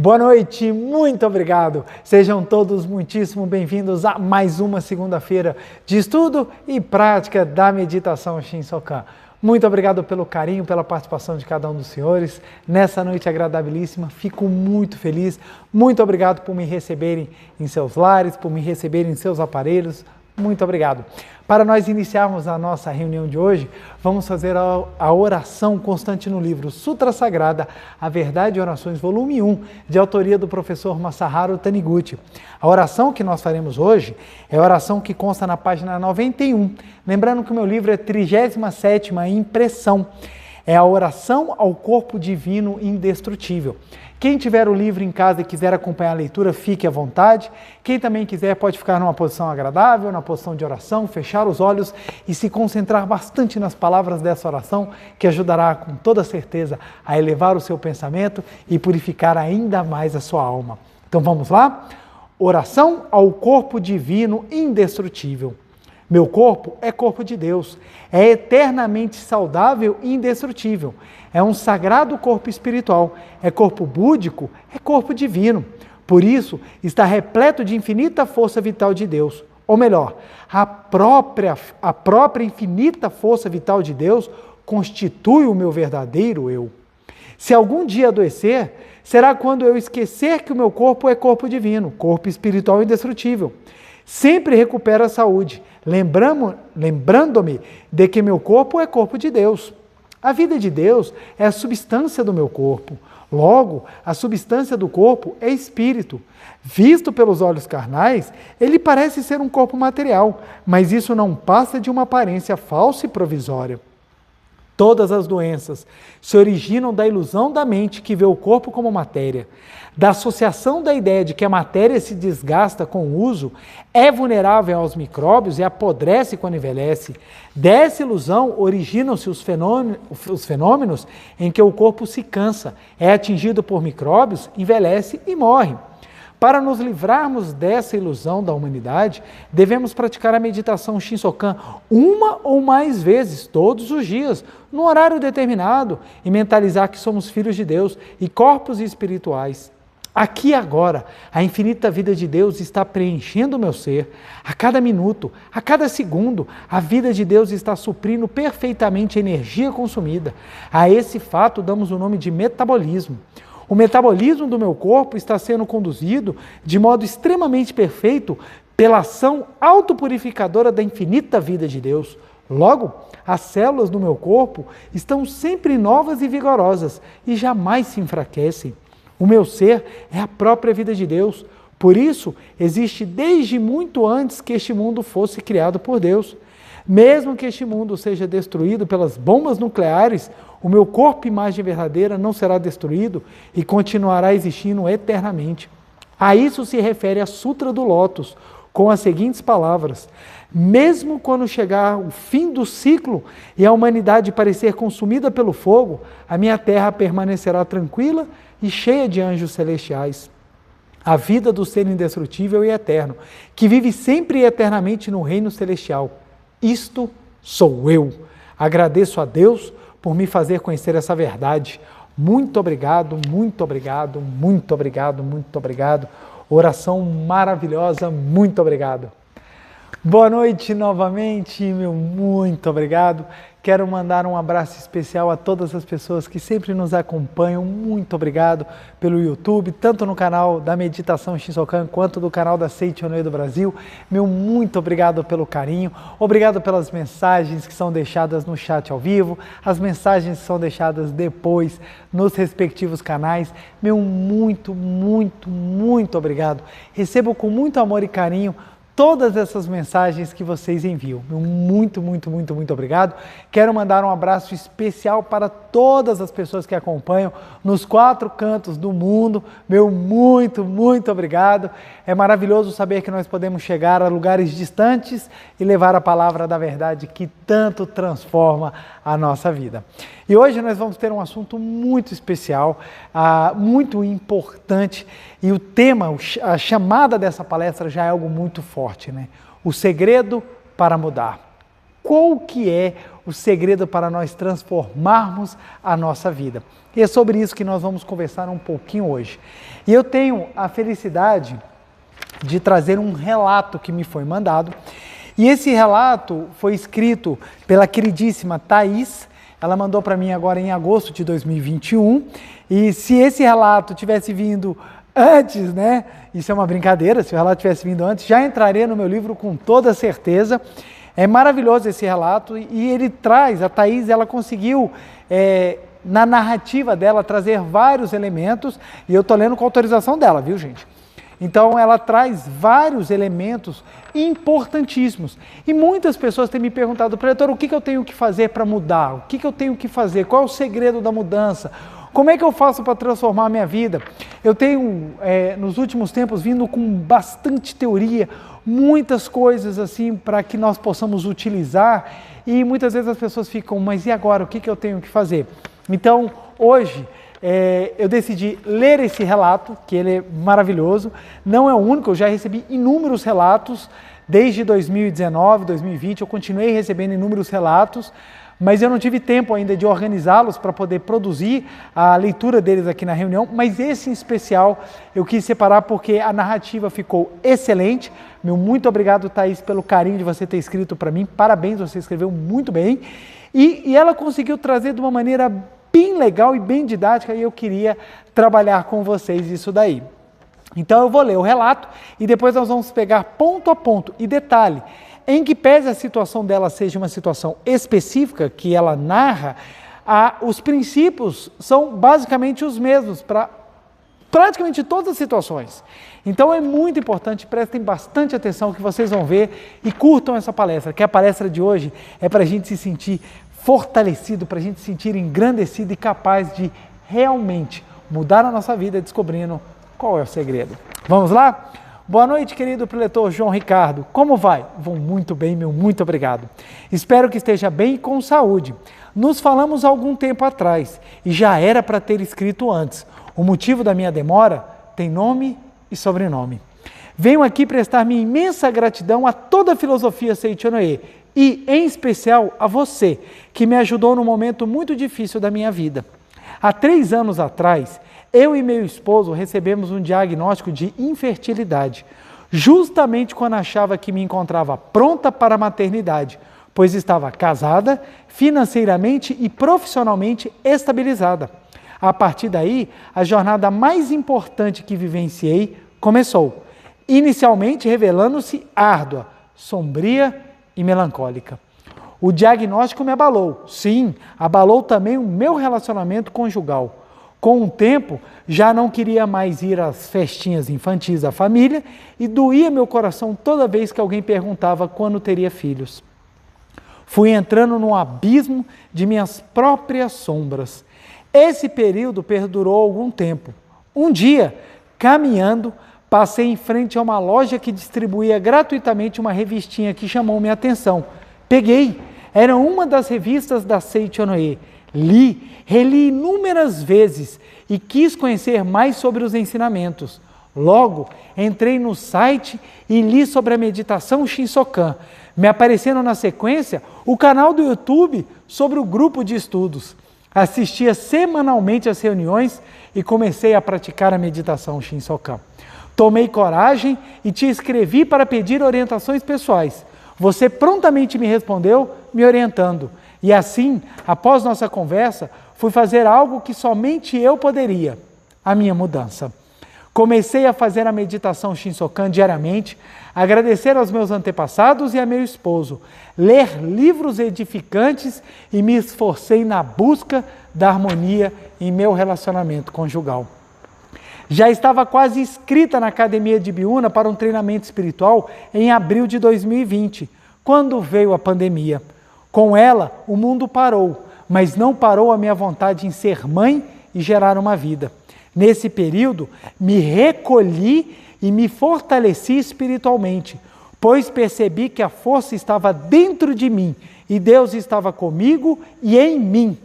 Boa noite, muito obrigado. Sejam todos muitíssimo bem-vindos a mais uma segunda-feira de estudo e prática da meditação Shinsokan. Muito obrigado pelo carinho, pela participação de cada um dos senhores nessa noite agradabilíssima. Fico muito feliz. Muito obrigado por me receberem em seus lares, por me receberem em seus aparelhos. Muito obrigado. Para nós iniciarmos a nossa reunião de hoje, vamos fazer a oração constante no livro Sutra Sagrada, A Verdade e Orações, volume 1, de autoria do professor Masaharu Taniguchi. A oração que nós faremos hoje é a oração que consta na página 91. Lembrando que o meu livro é 37ª impressão. É a oração ao corpo divino indestrutível. Quem tiver o livro em casa e quiser acompanhar a leitura, fique à vontade. Quem também quiser pode ficar numa posição agradável, na posição de oração, fechar os olhos e se concentrar bastante nas palavras dessa oração, que ajudará com toda certeza a elevar o seu pensamento e purificar ainda mais a sua alma. Então vamos lá? Oração ao corpo divino indestrutível. Meu corpo é corpo de Deus, é eternamente saudável e indestrutível. É um sagrado corpo espiritual, é corpo búdico, é corpo divino. Por isso, está repleto de infinita força vital de Deus. Ou melhor, a própria infinita força vital de Deus constitui o meu verdadeiro eu. Se algum dia adoecer, será quando eu esquecer que o meu corpo é corpo divino, corpo espiritual indestrutível. Sempre recupero a saúde, lembrando-me de que meu corpo é corpo de Deus. A vida de Deus é a substância do meu corpo. Logo, a substância do corpo é espírito. Visto pelos olhos carnais, ele parece ser um corpo material, mas isso não passa de uma aparência falsa e provisória. Todas as doenças se originam da ilusão da mente que vê o corpo como matéria, da associação da ideia de que a matéria se desgasta com o uso, é vulnerável aos micróbios e apodrece quando envelhece. Dessa ilusão originam-se os fenômenos em que o corpo se cansa, é atingido por micróbios, envelhece e morre. Para nos livrarmos dessa ilusão da humanidade, devemos praticar a meditação Shinsokan uma ou mais vezes, todos os dias, num horário determinado, e mentalizar que somos filhos de Deus e corpos espirituais. Aqui e agora, a infinita vida de Deus está preenchendo o meu ser. A cada minuto, a cada segundo, a vida de Deus está suprindo perfeitamente a energia consumida. A esse fato damos o nome de metabolismo. O metabolismo do meu corpo está sendo conduzido de modo extremamente perfeito pela ação autopurificadora da infinita vida de Deus. Logo, as células do meu corpo estão sempre novas e vigorosas e jamais se enfraquecem. O meu ser é a própria vida de Deus. Por isso, existe desde muito antes que este mundo fosse criado por Deus. Mesmo que este mundo seja destruído pelas bombas nucleares, o meu corpo imagem verdadeira não será destruído e continuará existindo eternamente. A isso se refere a Sutra do Lótus, com as seguintes palavras: mesmo quando chegar o fim do ciclo e a humanidade parecer consumida pelo fogo, a minha terra permanecerá tranquila e cheia de anjos celestiais. A vida do ser indestrutível e eterno, que vive sempre e eternamente no reino celestial. Isto sou eu. Agradeço a Deus por me fazer conhecer essa verdade. Muito obrigado, muito obrigado, muito obrigado, muito obrigado. Oração maravilhosa, muito obrigado. Boa noite novamente, meu muito obrigado. Quero mandar um abraço especial a todas as pessoas que sempre nos acompanham. Muito obrigado pelo YouTube, tanto no canal da Meditação Shinsokan quanto do canal da Seichonoye do Brasil. Meu muito obrigado pelo carinho. Obrigado pelas mensagens que são deixadas no chat ao vivo, as mensagens que são deixadas depois nos respectivos canais. Meu muito, muito, muito obrigado. Recebo com muito amor e carinho todas essas mensagens que vocês enviam. Meu muito, muito, muito, muito obrigado. Quero mandar um abraço especial para todas as pessoas que acompanham nos 4 cantos do mundo. Meu muito, muito obrigado. É maravilhoso saber que nós podemos chegar a lugares distantes e levar a palavra da verdade que tanto transforma a nossa vida. E hoje nós vamos ter um assunto muito especial, muito importante, e o tema, a chamada dessa palestra já é algo muito forte, né? O segredo para mudar. qual que é o segredo para nós transformarmos a nossa vida. E é sobre isso que nós vamos conversar um pouquinho hoje. E eu tenho a felicidade de trazer um relato que me foi mandado. E esse relato foi escrito pela queridíssima Thaís. Ela mandou para mim agora em agosto de 2021. E se esse relato tivesse vindo antes, né? Isso é uma brincadeira, se o relato tivesse vindo antes, já entraria no meu livro com toda certeza. É maravilhoso esse relato e ele traz, a Thaís, ela conseguiu, na narrativa dela, trazer vários elementos, e eu estou lendo com autorização dela, viu, gente? Então, ela traz vários elementos importantíssimos. E muitas pessoas têm me perguntado, preletor, o que eu tenho que fazer para mudar? O que eu tenho que fazer? Qual é o segredo da mudança? Como é que eu faço para transformar a minha vida? Eu tenho, nos últimos tempos, vindo com bastante teoria, muitas coisas assim para que nós possamos utilizar, e muitas vezes as pessoas ficam, mas e agora? O que eu tenho que fazer? Então, hoje, eu decidi ler esse relato, que ele é maravilhoso, não é o único, eu já recebi inúmeros relatos, desde 2019, 2020, eu continuei recebendo inúmeros relatos, mas eu não tive tempo ainda de organizá-los para poder produzir a leitura deles aqui na reunião, mas esse em especial eu quis separar porque a narrativa ficou excelente. Meu muito obrigado, Thaís, pelo carinho de você ter escrito para mim, parabéns, você escreveu muito bem, e ela conseguiu trazer de uma maneira bem legal e bem didática, e eu queria trabalhar com vocês isso daí. Então eu vou ler o relato e depois nós vamos pegar ponto a ponto, e detalhe, em que pese a situação dela seja uma situação específica que ela narra, os princípios são basicamente os mesmos para praticamente todas as situações. Então é muito importante, prestem bastante atenção que vocês vão ver e curtam essa palestra, que a palestra de hoje é para a gente se sentir fortalecido, para a gente se sentir engrandecido e capaz de realmente mudar a nossa vida descobrindo qual é o segredo. Vamos lá? Boa noite, querido preletor João Ricardo. Como vai? Vou muito bem, meu muito obrigado. Espero que esteja bem e com saúde. Nos falamos há algum tempo atrás e já era para ter escrito antes. O motivo da minha demora tem nome e sobrenome. Venho aqui prestar minha imensa gratidão a toda a filosofia Seichonoye e, em especial, a você, que me ajudou num momento muito difícil da minha vida. Há 3 anos atrás, eu e meu esposo recebemos um diagnóstico de infertilidade, justamente quando achava que me encontrava pronta para a maternidade, pois estava casada, financeiramente e profissionalmente estabilizada. A partir daí, a jornada mais importante que vivenciei começou, inicialmente revelando-se árdua, sombria e melancólica. O diagnóstico me abalou, sim, abalou também o meu relacionamento conjugal. Com o tempo, já não queria mais ir às festinhas infantis da família e doía meu coração toda vez que alguém perguntava quando teria filhos. Fui entrando num abismo de minhas próprias sombras. Esse período perdurou algum tempo. Um dia, caminhando, passei em frente a uma loja que distribuía gratuitamente uma revistinha que chamou minha atenção. Peguei, era uma das revistas da Seichonoye. Li, reli inúmeras vezes e quis conhecer mais sobre os ensinamentos. Logo, entrei no site e li sobre a meditação Shinsokan, me aparecendo na sequência o canal do YouTube sobre o grupo de estudos. Assistia semanalmente às reuniões e comecei a praticar a meditação Shinsokan. Tomei coragem e te escrevi para pedir orientações pessoais. Você prontamente me respondeu, me orientando. E assim, após nossa conversa, fui fazer algo que somente eu poderia, a minha mudança. Comecei a fazer a meditação Shinsokan diariamente, agradecer aos meus antepassados e a meu esposo, ler livros edificantes e me esforcei na busca da harmonia em meu relacionamento conjugal. Já estava quase inscrita na Academia de Biúna para um treinamento espiritual em abril de 2020, quando veio a pandemia. Com ela, o mundo parou, mas não parou a minha vontade em ser mãe e gerar uma vida. Nesse período, me recolhi e me fortaleci espiritualmente, pois percebi que a força estava dentro de mim e Deus estava comigo e em mim.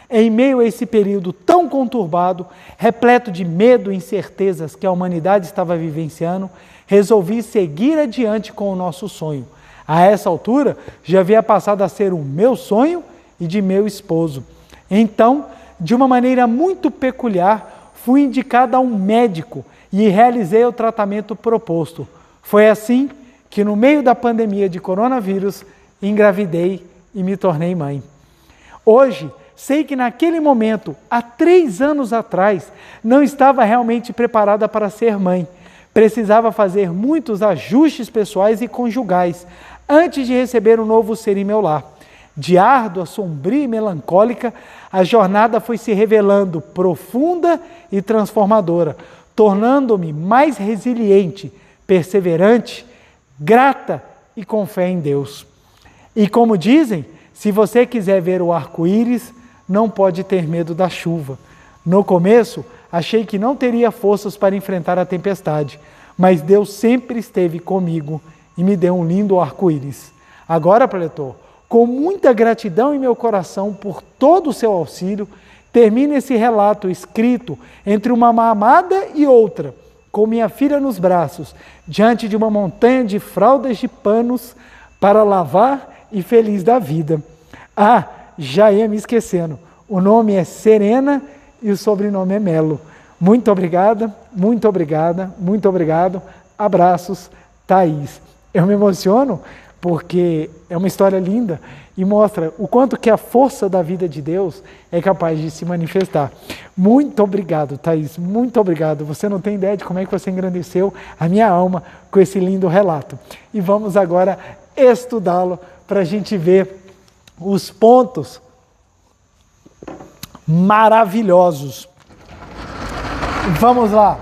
Em meio a esse período tão conturbado, repleto de medo e incertezas que a humanidade estava vivenciando, resolvi seguir adiante com o nosso sonho, A essa altura, já havia passado a ser o meu sonho e de meu esposo. Então, de uma maneira muito peculiar, fui indicada a um médico e realizei o tratamento proposto. Foi assim que, no meio da pandemia de coronavírus, engravidei e me tornei mãe. Hoje, sei que naquele momento, há 3 anos atrás, não estava realmente preparada para ser mãe. Precisava fazer muitos ajustes pessoais e conjugais antes de receber um novo ser em meu lar. De árdua, sombria e melancólica, a jornada foi se revelando profunda e transformadora, tornando-me mais resiliente, perseverante, grata e com fé em Deus. E como dizem, se você quiser ver o arco-íris, não pode ter medo da chuva. No começo, achei que não teria forças para enfrentar a tempestade, mas Deus sempre esteve comigo e me deu um lindo arco-íris. Agora, preletor, com muita gratidão em meu coração por todo o seu auxílio, termino esse relato escrito entre uma mamada e outra, com minha filha nos braços, diante de uma montanha de fraldas de panos para lavar e feliz da vida. Ah, já ia me esquecendo. O nome é Serena e o sobrenome é Melo. Muito obrigada, muito obrigada, muito obrigado. Abraços, Thaís. Eu me emociono porque é uma história linda e mostra o quanto que a força da vida de Deus é capaz de se manifestar. Muito obrigado, Thaís, muito obrigado. Você não tem ideia de como é que você engrandeceu a minha alma com esse lindo relato. E vamos agora estudá-lo para a gente ver os pontos maravilhosos. Vamos lá.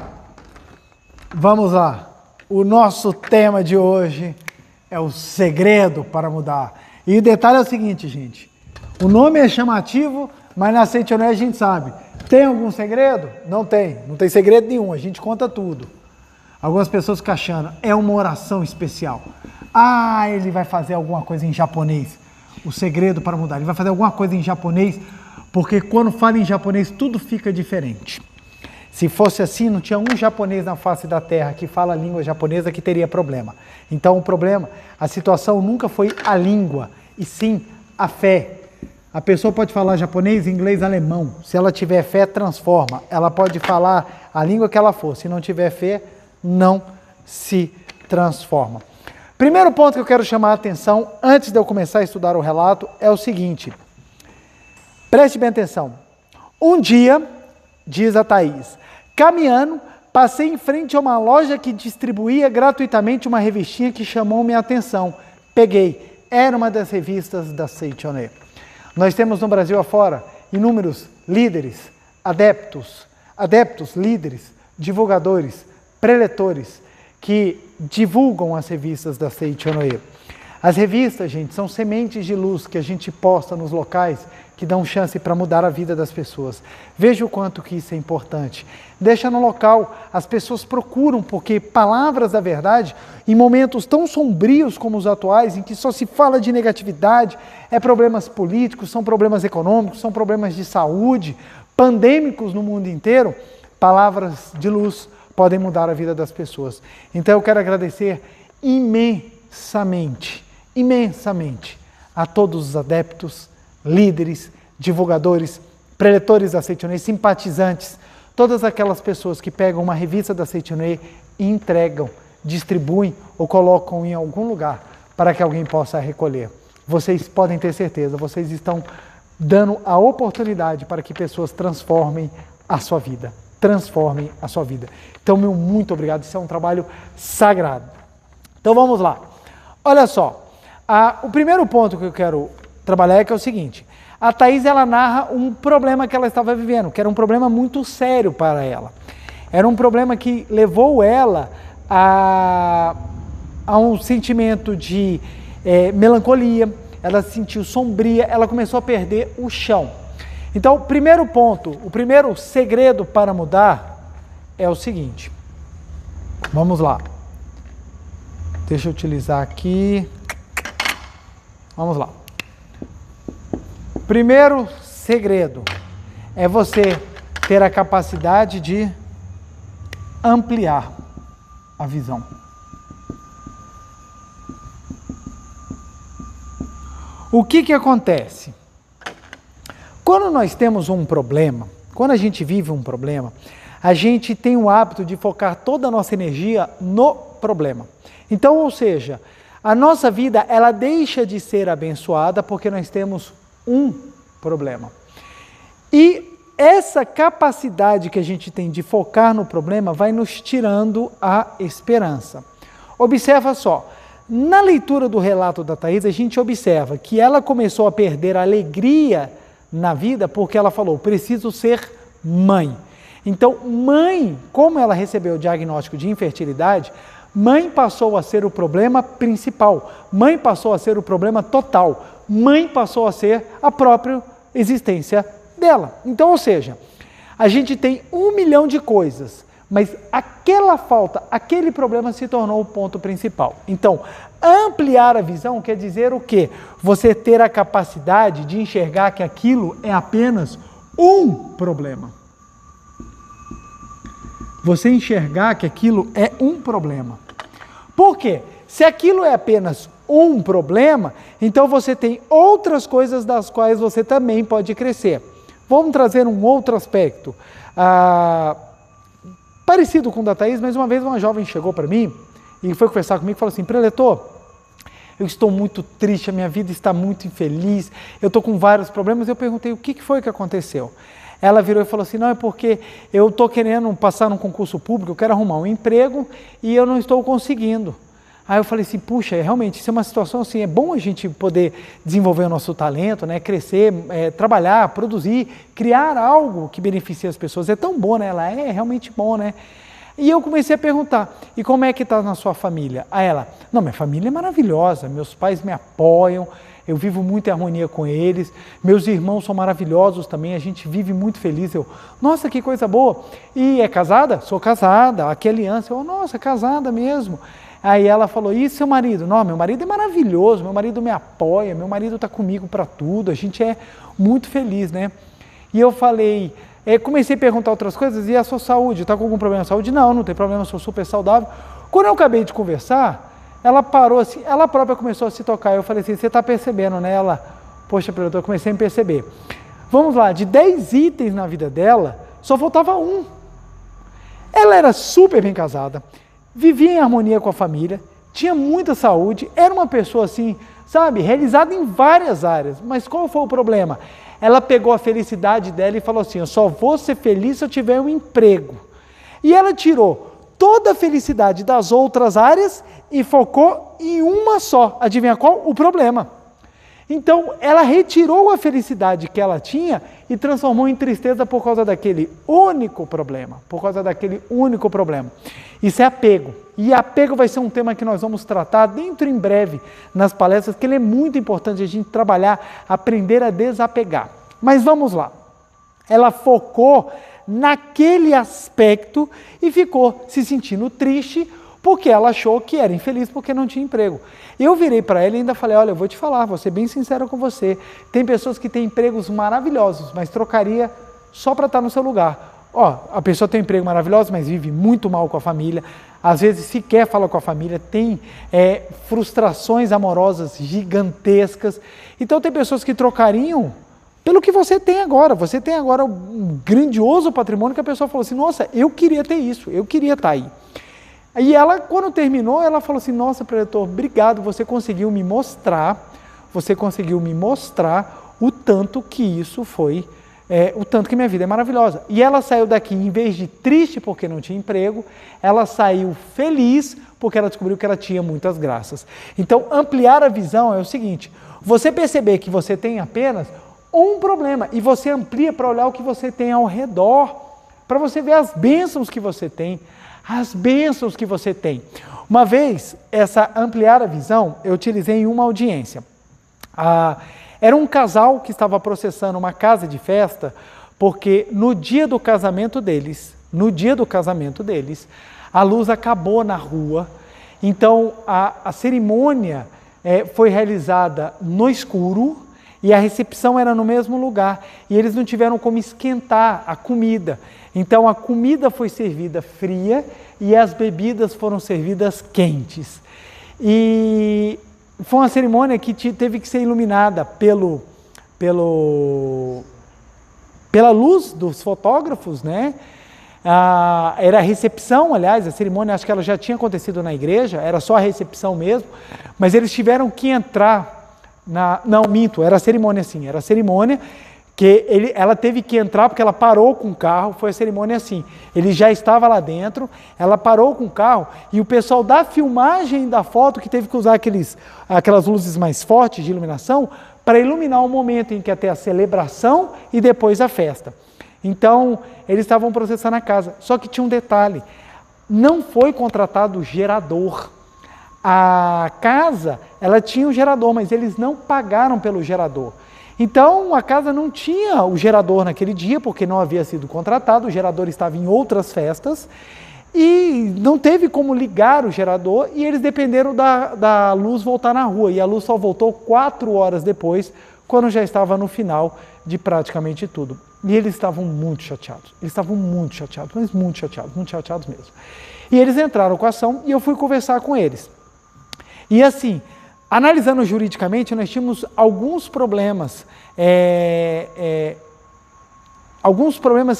Vamos lá. O nosso tema de hoje é o segredo para mudar. E o detalhe é o seguinte, gente. O nome é chamativo, mas na Seitonê a gente sabe. Tem algum segredo? Não tem. Não tem segredo nenhum. A gente conta tudo. Algumas pessoas ficam achando, é uma oração especial. Ah, ele vai fazer alguma coisa em japonês. O segredo para mudar. Ele vai fazer alguma coisa em japonês, porque quando fala em japonês, tudo fica diferente. Se fosse assim, não tinha um japonês na face da terra que fala a língua japonesa que teria problema. Então o problema, a situação nunca foi a língua, e sim a fé. A pessoa pode falar japonês, inglês, alemão. Se ela tiver fé, transforma. Ela pode falar a língua que ela for. Se não tiver fé, não se transforma. Primeiro ponto que eu quero chamar a atenção, antes de eu começar a estudar o relato, é o seguinte. Preste bem atenção. Um dia, diz a Thaís, caminhando, passei em frente a uma loja que distribuía gratuitamente uma revistinha que chamou minha atenção. Peguei. Era uma das revistas da Seitonê. Nós temos no Brasil afora inúmeros líderes, adeptos, líderes, divulgadores, preletores, que divulgam as revistas da Seitonê. As revistas, gente, são sementes de luz que a gente posta nos locais que dão chance para mudar a vida das pessoas. Veja o quanto que isso é importante. Deixa no local, as pessoas procuram, porque palavras da verdade, em momentos tão sombrios como os atuais, em que só se fala de negatividade, é problemas políticos, são problemas econômicos, são problemas de saúde, pandêmicos no mundo inteiro, palavras de luz podem mudar a vida das pessoas. Então eu quero agradecer imensamente a todos os adeptos, líderes, divulgadores, preletores da Seitonê, simpatizantes, todas aquelas pessoas que pegam uma revista da Seitonê e entregam, distribuem ou colocam em algum lugar para que alguém possa recolher. Vocês podem ter certeza, vocês estão dando a oportunidade para que pessoas transformem a sua vida. Transformem a sua vida. Então, meu muito obrigado, isso é um trabalho sagrado. Então, vamos lá. Olha só, o primeiro ponto que eu quero trabalhar é que é o seguinte, a Thaís, ela narra um problema que ela estava vivendo, que era um problema muito sério para ela. Era um problema que levou ela a um sentimento de melancolia, ela se sentiu sombria, ela começou a perder o chão. Então, o primeiro ponto, o primeiro segredo para mudar é o seguinte. Vamos lá. Deixa eu utilizar aqui. Vamos lá. Primeiro segredo é você ter a capacidade de ampliar a visão. O que acontece? Quando nós temos um problema, quando a gente vive um problema, a gente tem o hábito de focar toda a nossa energia no problema. Então, ou seja, a nossa vida ela deixa de ser abençoada porque nós temos um problema. E essa capacidade que a gente tem de focar no problema vai nos tirando a esperança. Observa só, na leitura do relato da Thaís, a gente observa que ela começou a perder a alegria na vida porque ela falou, preciso ser mãe. Então, mãe, como ela recebeu o diagnóstico de infertilidade, mãe passou a ser o problema principal, mãe passou a ser o problema total, mãe passou a ser a própria existência dela. Então, ou seja, a gente tem 1 milhão de coisas, mas aquela falta, aquele problema se tornou o ponto principal. Então, ampliar a visão quer dizer o quê? Você ter a capacidade de enxergar que aquilo é apenas um problema. Você enxergar que aquilo é um problema. Por quê? Se aquilo é apenas um problema, então você tem outras coisas das quais você também pode crescer. Vamos trazer um outro aspecto. Parecido com o da Thaís, mas uma vez uma jovem chegou para mim e foi conversar comigo e falou assim, preletor, eu estou muito triste, a minha vida está muito infeliz, eu estou com vários problemas. Eu perguntei, o que foi que aconteceu? Ela virou e falou assim, não, é porque eu estou querendo passar num concurso público, eu quero arrumar um emprego e eu não estou conseguindo. Aí eu falei assim, puxa, realmente, isso é uma situação assim, é bom a gente poder desenvolver o nosso talento, né, crescer, trabalhar, produzir, criar algo que beneficie as pessoas. É tão bom, né? Ela é realmente bom, né? E eu comecei a perguntar, e como é que está na sua família? Aí ela, não, minha família é maravilhosa, meus pais me apoiam, eu vivo muito em harmonia com eles, meus irmãos são maravilhosos também, a gente vive muito feliz. Eu, nossa, que coisa boa. E é casada? Sou casada, aqui é aliança. Eu, nossa, casada mesmo. Aí ela falou, e seu marido? Não, meu marido é maravilhoso, meu marido me apoia, meu marido está comigo para tudo, a gente é muito feliz, né? E eu falei, comecei a perguntar outras coisas, e a sua saúde? Está com algum problema de saúde? Não, não tem problema, sou super saudável. Quando eu acabei de conversar, ela parou assim, ela própria começou a se tocar. Eu falei assim, você está percebendo, né? Ela, poxa, eu comecei a perceber. Vamos lá, de 10 itens na vida dela, só faltava um. Ela era super bem casada, vivia em harmonia com a família, tinha muita saúde, era uma pessoa assim, sabe, realizada em várias áreas. Mas qual foi o problema? Ela pegou a felicidade dela e falou assim, eu só vou ser feliz se eu tiver um emprego. E ela tirou toda a felicidade das outras áreas e focou em uma só. Adivinha qual? O problema. Então, ela retirou a felicidade que ela tinha e transformou em tristeza por causa daquele único problema. Isso é apego. E apego vai ser um tema que nós vamos tratar dentro em breve nas palestras, que ele é muito importante a gente trabalhar, aprender a desapegar. Mas vamos lá. Ela focou naquele aspecto e ficou se sentindo triste porque ela achou que era infeliz porque não tinha emprego. Eu virei para ela e ainda falei, olha, eu vou te falar, vou ser bem sincero com você, tem pessoas que têm empregos maravilhosos, mas trocaria só para estar no seu lugar. Ó, a pessoa tem um emprego maravilhoso, mas vive muito mal com a família, às vezes sequer fala com a família, tem frustrações amorosas gigantescas. Então tem pessoas que trocariam pelo que você tem agora. Você tem agora um grandioso patrimônio que a pessoa falou assim, nossa, eu queria ter isso, eu queria estar aí. E ela, quando terminou, ela falou assim, nossa, preletor, obrigado, você conseguiu me mostrar o tanto que isso foi, o tanto que minha vida é maravilhosa. E ela saiu daqui, em vez de triste porque não tinha emprego, ela saiu feliz porque ela descobriu que ela tinha muitas graças. Então, ampliar a visão é o seguinte, você perceber que você tem apenas um problema e você amplia para olhar o que você tem ao redor, para você ver as bênçãos que você tem, Uma vez, essa ampliar a visão, eu utilizei em uma audiência. Era um casal que estava processando uma casa de festa, porque no dia do casamento deles, a luz acabou na rua, então a cerimônia foi realizada no escuro, e a recepção era no mesmo lugar, e eles não tiveram como esquentar a comida. Então a comida foi servida fria e as bebidas foram servidas quentes. E foi uma cerimônia que teve que ser iluminada pela luz dos fotógrafos, né? Era a recepção, aliás, a cerimônia, acho que ela já tinha acontecido na igreja, era só a recepção mesmo, mas eles tiveram que entrar não, minto, era a cerimônia sim, era a cerimônia que ela teve que entrar porque ela parou com o carro, foi a cerimônia assim, ele já estava lá dentro, ela parou com o carro e o pessoal da filmagem da foto que teve que usar aquelas luzes mais fortes de iluminação para iluminar o momento em que ia ter a celebração e depois a festa. Então, eles estavam processando a casa, só que tinha um detalhe, não foi contratado gerador. A casa, ela tinha um gerador, mas eles não pagaram pelo gerador. Então, a casa não tinha o gerador naquele dia, porque não havia sido contratado, o gerador estava em outras festas, e não teve como ligar o gerador, e eles dependeram da luz voltar na rua, e a luz só voltou 4 horas depois, quando já estava no final de praticamente tudo. E eles estavam muito chateados, mas muito chateados mesmo. E eles entraram com a ação e eu fui conversar com eles. E assim, analisando juridicamente, nós tínhamos alguns problemas,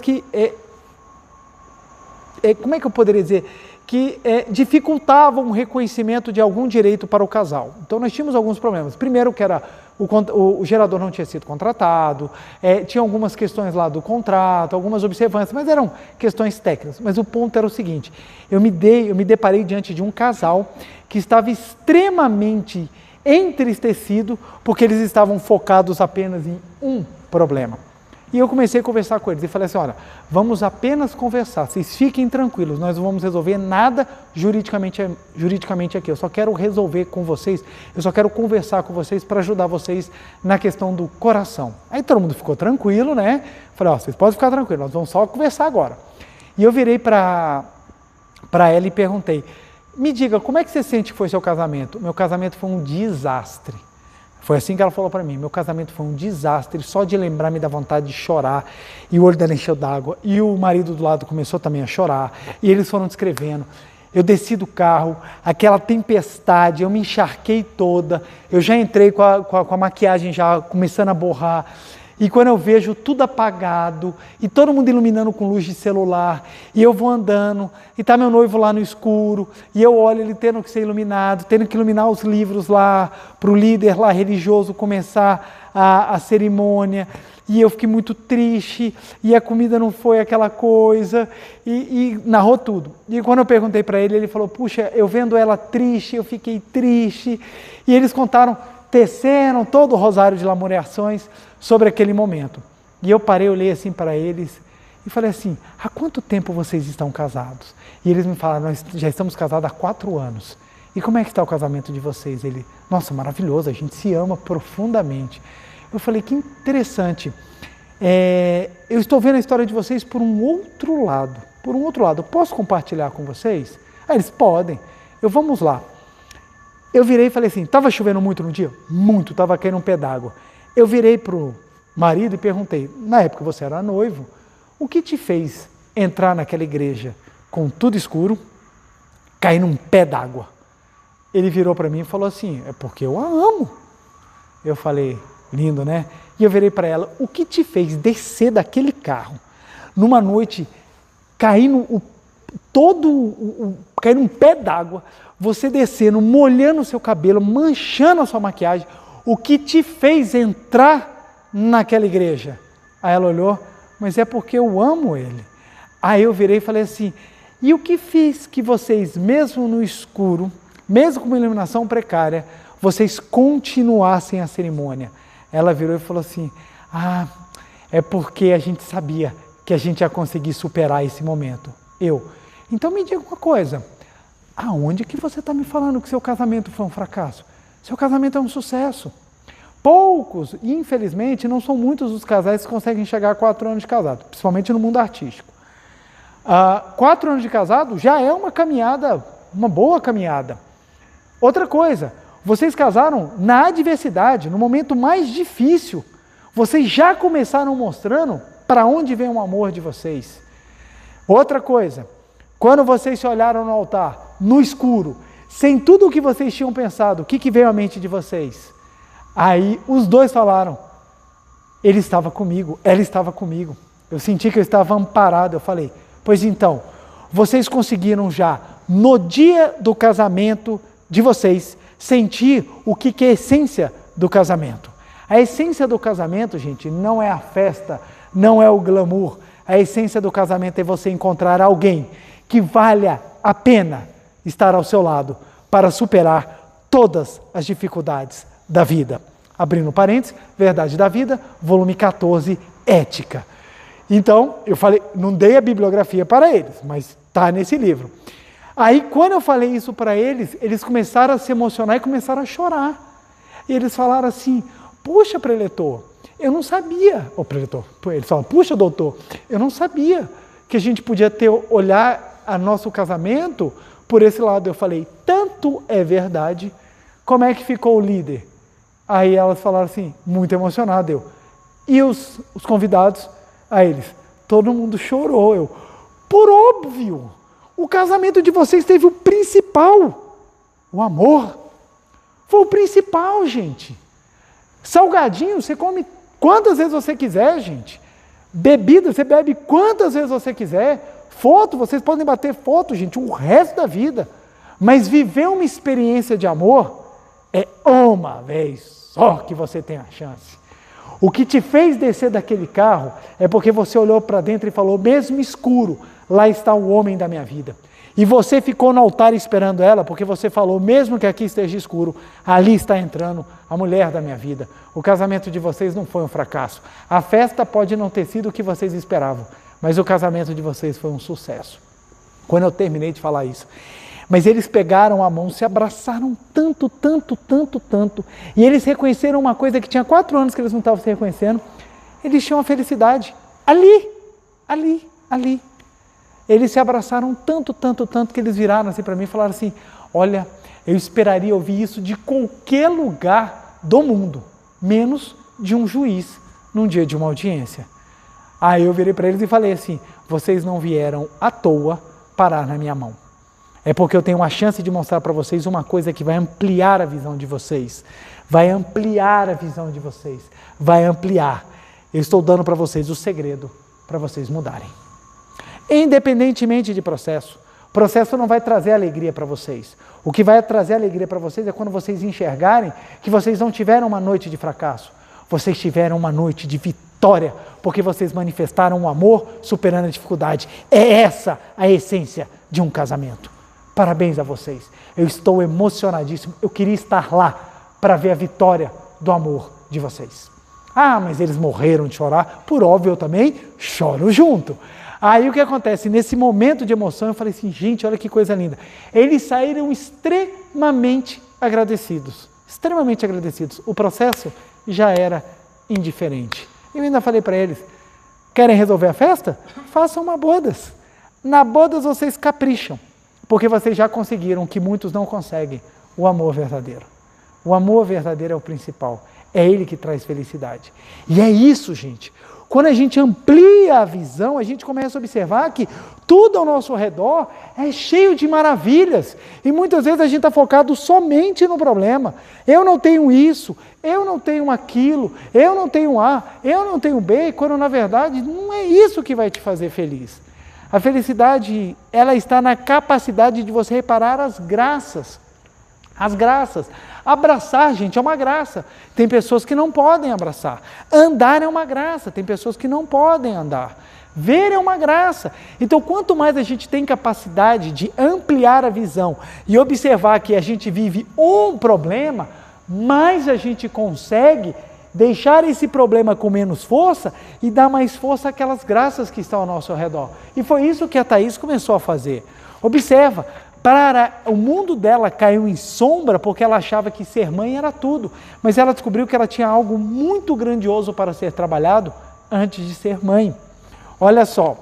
que, como é que eu poderia dizer? Que dificultavam o reconhecimento de algum direito para o casal. Então nós tínhamos alguns problemas. Primeiro que era o gerador não tinha sido contratado, tinha algumas questões lá do contrato, algumas observâncias, mas eram questões técnicas. Mas o ponto era o seguinte, eu me deparei diante de um casal que estava extremamente entristecido porque eles estavam focados apenas em um problema. E eu comecei a conversar com eles e falei assim, olha, vamos apenas conversar, vocês fiquem tranquilos, nós não vamos resolver nada juridicamente aqui, eu só quero resolver com vocês, eu só quero conversar com vocês para ajudar vocês na questão do coração. Aí todo mundo ficou tranquilo, né? Falei, ó, vocês podem ficar tranquilos, nós vamos só conversar agora. E eu virei para ela e perguntei, me diga, como é que você sente que foi seu casamento? Meu casamento foi um desastre. Foi assim que ela falou para mim, meu casamento foi um desastre, só de lembrar me dá vontade de chorar, e o olho dela encheu d'água, e o marido do lado começou também a chorar, e eles foram descrevendo, eu desci do carro, aquela tempestade, eu me encharquei toda, eu já entrei com a maquiagem já começando a borrar, e quando eu vejo tudo apagado, e todo mundo iluminando com luz de celular, e eu vou andando, e está meu noivo lá no escuro, e eu olho ele tendo que ser iluminado, tendo que iluminar os livros lá, para o líder lá religioso começar a cerimônia, e eu fiquei muito triste, e a comida não foi aquela coisa, e narrou tudo. E quando eu perguntei para ele, ele falou, puxa, eu vendo ela triste, eu fiquei triste, e eles contaram, teceram todo o rosário de lamuriações sobre aquele momento. E eu parei, olhei assim para eles e falei assim, há quanto tempo vocês estão casados? E eles me falaram, nós já estamos casados há 4 anos. E como é que está o casamento de vocês? Ele, nossa, maravilhoso, a gente se ama profundamente. Eu falei, que interessante. Eu estou vendo a história de vocês por um outro lado. Posso compartilhar com vocês? Aí eles, podem. Vamos lá. Eu virei e falei assim, estava chovendo muito no dia? Muito, estava caindo um pé d'água. Eu virei para o marido e perguntei, na época você era noivo, o que te fez entrar naquela igreja com tudo escuro, cair num pé d'água? Ele virou para mim e falou assim, é porque eu a amo. Eu falei, lindo, né? E eu virei para ela, o que te fez descer daquele carro, numa noite, cair num pé d'água, você descendo, molhando o seu cabelo, manchando a sua maquiagem, o que te fez entrar naquela igreja? Aí ela olhou, mas é porque eu amo ele. Aí eu virei e falei assim, e o que fiz que vocês, mesmo no escuro, mesmo com uma iluminação precária, vocês continuassem a cerimônia? Ela virou e falou assim, é porque a gente sabia que a gente ia conseguir superar esse momento. Então me diga uma coisa, aonde que você está me falando que seu casamento foi um fracasso? Seu casamento é um sucesso. Poucos, infelizmente, não são muitos os casais que conseguem chegar a 4 anos de casado, principalmente no mundo artístico. 4 anos de casado já é uma caminhada, uma boa caminhada. Outra coisa, vocês casaram na adversidade, no momento mais difícil. Vocês já começaram mostrando para onde vem o amor de vocês. Outra coisa, quando vocês se olharam no altar, no escuro, sem tudo o que vocês tinham pensado, o que veio à mente de vocês? Aí os dois falaram, ele estava comigo, ela estava comigo. Eu senti que eu estava amparado. Eu falei, pois então, vocês conseguiram já, no dia do casamento de vocês, sentir o que é a essência do casamento. A essência do casamento, gente, não é a festa, não é o glamour. A essência do casamento é você encontrar alguém que valha a pena estar ao seu lado para superar todas as dificuldades da vida. Abrindo parênteses, Verdade da Vida, volume 14, Ética. Então, eu falei, não dei a bibliografia para eles, mas está nesse livro. Aí, quando eu falei isso para eles, eles começaram a se emocionar e começaram a chorar. E eles falaram assim, puxa, preletor, eu não sabia, eles falaram, puxa, doutor, eu não sabia que a gente podia olhar a nosso casamento por esse lado. Eu falei, tanto é verdade, como é que ficou o líder? Aí elas falaram assim, muito emocionado, e os convidados? A eles, todo mundo chorou, por óbvio, o casamento de vocês teve o principal, o amor, foi o principal, gente. Salgadinho, você come quantas vezes você quiser, gente. Bebida, você bebe quantas vezes você quiser. Foto, vocês podem bater foto, gente, o resto da vida. Mas viver uma experiência de amor é uma vez só que você tem a chance. O que te fez descer daquele carro é porque você olhou para dentro e falou, mesmo escuro, lá está o homem da minha vida. E você ficou no altar esperando ela, porque você falou, mesmo que aqui esteja escuro, ali está entrando a mulher da minha vida. O casamento de vocês não foi um fracasso. A festa pode não ter sido o que vocês esperavam, mas o casamento de vocês foi um sucesso. Quando eu terminei de falar isso. Mas eles pegaram a mão, se abraçaram tanto, e eles reconheceram uma coisa que tinha 4 anos que eles não estavam se reconhecendo. Eles tinham a felicidade. Ali. Eles se abraçaram tanto, que eles viraram assim para mim e falaram assim, olha, eu esperaria ouvir isso de qualquer lugar do mundo, menos de um juiz, num dia de uma audiência. Aí eu virei para eles e falei assim, vocês não vieram à toa parar na minha mão. É porque eu tenho uma chance de mostrar para vocês uma coisa que vai ampliar a visão de vocês. Vai ampliar a visão de vocês. Vai ampliar. Eu estou dando para vocês o segredo para vocês mudarem. Independentemente de processo. O processo não vai trazer alegria para vocês. O que vai trazer alegria para vocês é quando vocês enxergarem que vocês não tiveram uma noite de fracasso. Vocês tiveram uma noite de vitória, porque vocês manifestaram o amor superando a dificuldade. É essa a essência de um casamento. Parabéns a vocês. Eu estou emocionadíssimo. Eu queria estar lá para ver a vitória do amor de vocês. Ah, mas eles morreram de chorar. Por óbvio, eu também choro junto. Aí o que acontece? Nesse momento de emoção, eu falei assim, gente, olha que coisa linda. Eles saíram extremamente agradecidos. Extremamente agradecidos. O processo já era indiferente. Eu ainda falei para eles, querem resolver a festa? Façam uma bodas. Na bodas vocês capricham. Porque vocês já conseguiram o que muitos não conseguem, o amor verdadeiro. O amor verdadeiro é o principal, é ele que traz felicidade. E é isso, gente. Quando a gente amplia a visão, a gente começa a observar que tudo ao nosso redor é cheio de maravilhas. E muitas vezes a gente está focado somente no problema. Eu não tenho isso, eu não tenho aquilo, eu não tenho A, eu não tenho B, quando na verdade não é isso que vai te fazer feliz. A felicidade, ela está na capacidade de você reparar as graças. As graças. Abraçar, gente, é uma graça. Tem pessoas que não podem abraçar. Andar é uma graça. Tem pessoas que não podem andar. Ver é uma graça. Então, quanto mais a gente tem capacidade de ampliar a visão e observar que a gente vive um problema, mais a gente consegue deixar esse problema com menos força e dar mais força àquelas graças que estão ao nosso redor. E foi isso que a Thaís começou a fazer. Observa, para o mundo dela caiu em sombra porque ela achava que ser mãe era tudo, mas ela descobriu que ela tinha algo muito grandioso para ser trabalhado antes de ser mãe. Olha só,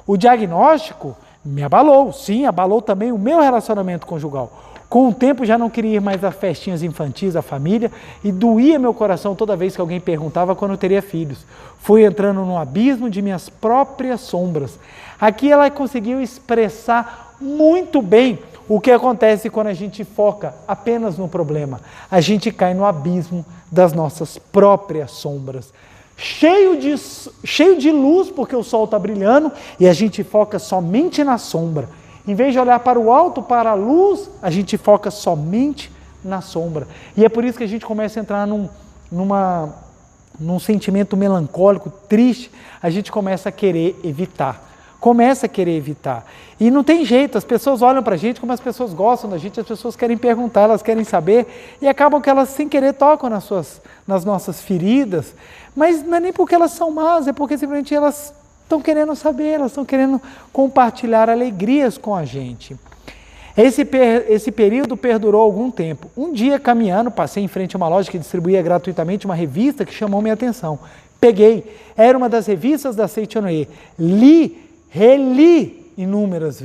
o diagnóstico me abalou, sim, abalou também o meu relacionamento conjugal. Com o tempo já não queria ir mais a festinhas infantis, a família, e doía meu coração toda vez que alguém perguntava quando eu teria filhos. Fui entrando num abismo de minhas próprias sombras. Aqui ela conseguiu expressar muito bem o que acontece quando a gente foca apenas no problema? A gente cai no abismo das nossas próprias sombras. Cheio de luz, porque o sol está brilhando, e a gente foca somente na sombra. Em vez de olhar para o alto, para a luz, a gente foca somente na sombra. E é por isso que a gente começa a entrar num sentimento melancólico, triste, a gente começa a querer evitar. E não tem jeito, as pessoas olham para a gente como as pessoas gostam da gente, as pessoas querem perguntar, elas querem saber, e acabam que elas sem querer tocam nas nossas feridas, mas não é nem porque elas são más, é porque simplesmente elas estão querendo saber, elas estão querendo compartilhar alegrias com a gente. Esse período perdurou algum tempo. Um dia, caminhando, passei em frente a uma loja que distribuía gratuitamente uma revista que chamou minha atenção. Peguei, era uma das revistas da Seitonoye. Reli inúmeras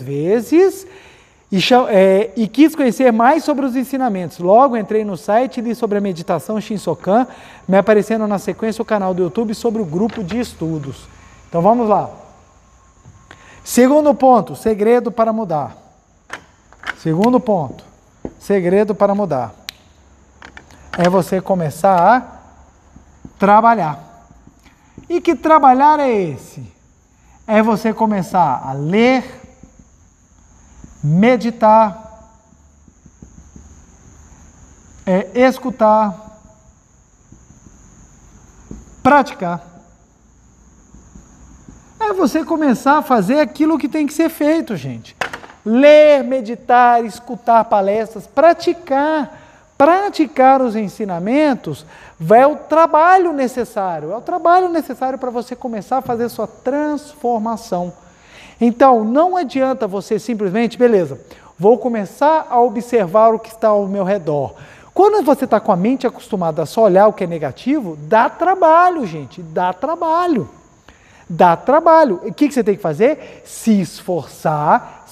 vezes, e quis conhecer mais sobre os ensinamentos. Logo entrei no site e li sobre a meditação Shinsokan, me aparecendo na sequência o canal do YouTube sobre o grupo de estudos. Então vamos lá. Segundo ponto, segredo para mudar. É você começar a trabalhar. E que trabalhar é esse? É você começar a ler, meditar, escutar, praticar. É você começar a fazer aquilo que tem que ser feito, gente. Ler, meditar, escutar palestras, praticar. Praticar os ensinamentos é o trabalho necessário. Para você começar a fazer sua transformação. Então, não adianta você simplesmente, beleza, vou começar a observar o que está ao meu redor. Quando você está com a mente acostumada a só olhar o que é negativo, dá trabalho, gente, dá trabalho. O que você tem que fazer? Se esforçar,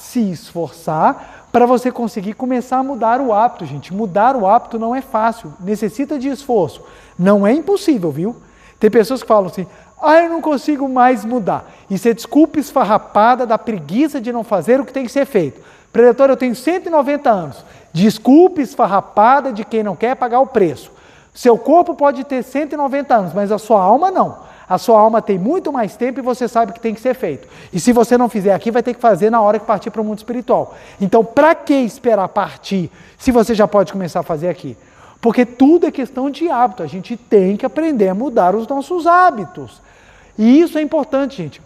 para você conseguir começar a mudar o hábito, gente. Mudar o hábito não é fácil, necessita de esforço. Não é impossível, viu? Tem pessoas que falam assim, eu não consigo mais mudar. Isso é desculpa esfarrapada da preguiça de não fazer o que tem que ser feito. Preletor, eu tenho 190 anos. Desculpa esfarrapada de quem não quer pagar o preço. Seu corpo pode ter 190 anos, mas a sua alma não. A sua alma tem muito mais tempo e você sabe que tem que ser feito. E se você não fizer aqui, vai ter que fazer na hora que partir para o mundo espiritual. Então, para que esperar partir, se você já pode começar a fazer aqui? Porque tudo é questão de hábito. A gente tem que aprender a mudar os nossos hábitos. E isso é importante, gente.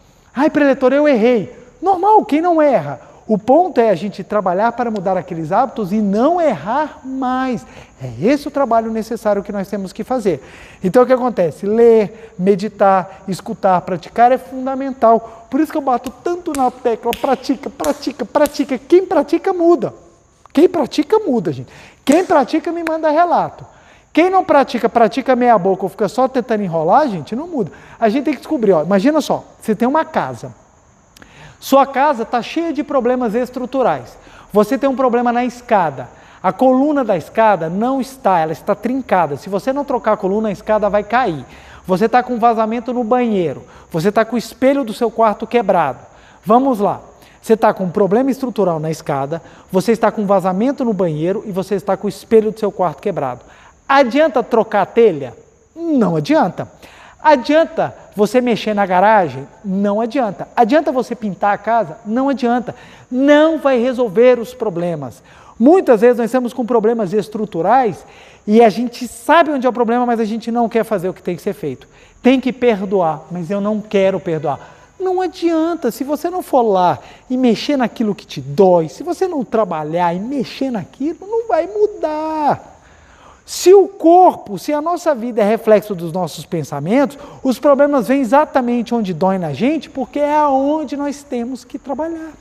Preletor, eu errei. Normal, quem não erra? O ponto é a gente trabalhar para mudar aqueles hábitos e não errar mais. É esse o trabalho necessário que nós temos que fazer. Então o que acontece? Ler, meditar, escutar, praticar é fundamental. Por isso que eu bato tanto na tecla, pratica. Quem pratica muda. Gente. Quem pratica me manda relato. Quem não pratica meia boca ou fica só tentando enrolar, gente, não muda. A gente tem que descobrir, imagina só, você tem uma casa. Sua casa está cheia de problemas estruturais. Você tem um problema na escada. A coluna da escada ela está trincada. Se você não trocar a coluna, a escada vai cair. Você está com vazamento no banheiro. Você está com o espelho do seu quarto quebrado. Vamos lá. Você está com um problema estrutural na escada, você está com vazamento no banheiro e você está com o espelho do seu quarto quebrado. Adianta trocar a telha? Não adianta. Adianta você mexer na garagem? Não adianta. Adianta você pintar a casa? Não adianta. Não vai resolver os problemas. Muitas vezes nós estamos com problemas estruturais e a gente sabe onde é o problema, mas a gente não quer fazer o que tem que ser feito. Tem que perdoar, mas eu não quero perdoar. Não adianta, se você não for lá e mexer naquilo que te dói, se você não trabalhar e mexer naquilo, não vai mudar. Se a nossa vida é reflexo dos nossos pensamentos, os problemas vêm exatamente onde dói na gente, porque é aonde nós temos que trabalhar.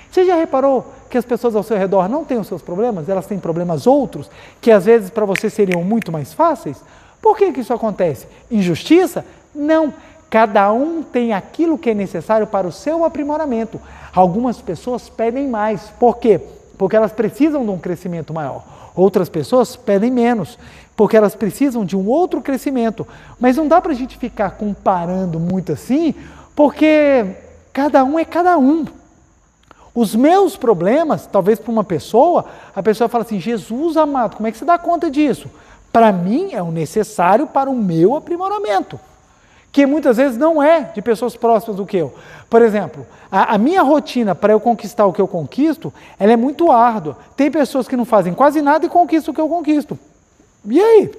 Você já reparou que as pessoas ao seu redor não têm os seus problemas? Elas têm problemas outros, que às vezes para você seriam muito mais fáceis? Por que isso acontece? Injustiça? Não. Cada um tem aquilo que é necessário para o seu aprimoramento. Algumas pessoas pedem mais. Por quê? Porque elas precisam de um crescimento maior. Outras pessoas pedem menos, porque elas precisam de um outro crescimento. Mas não dá para a gente ficar comparando muito assim, porque cada um é cada um. Os meus problemas, talvez para uma pessoa, a pessoa fala assim, Jesus amado, como é que você dá conta disso? Para mim é o necessário para o meu aprimoramento, que muitas vezes não é de pessoas próximas do que eu. Por exemplo, a minha rotina para eu conquistar o que eu conquisto, ela é muito árdua. Tem pessoas que não fazem quase nada e conquistam o que eu conquisto. E aí?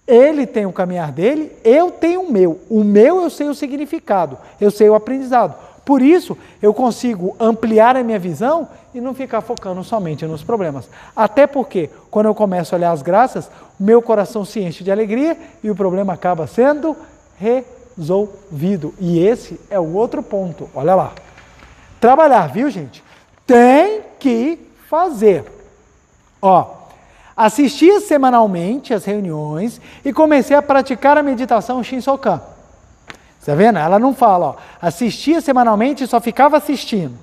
Ele tem o caminhar dele, eu tenho o meu. O meu eu sei o significado, eu sei o aprendizado. Por isso, eu consigo ampliar a minha visão e não ficar focando somente nos problemas. Até porque, quando eu começo a olhar as graças, o meu coração se enche de alegria e o problema acaba sendo resolvido. E esse é o outro ponto. Olha lá. Trabalhar, viu, gente? Tem que fazer. Assistia semanalmente às reuniões e comecei a praticar a meditação Shinsokan. Está vendo? Ela não fala, assistia semanalmente e só ficava assistindo.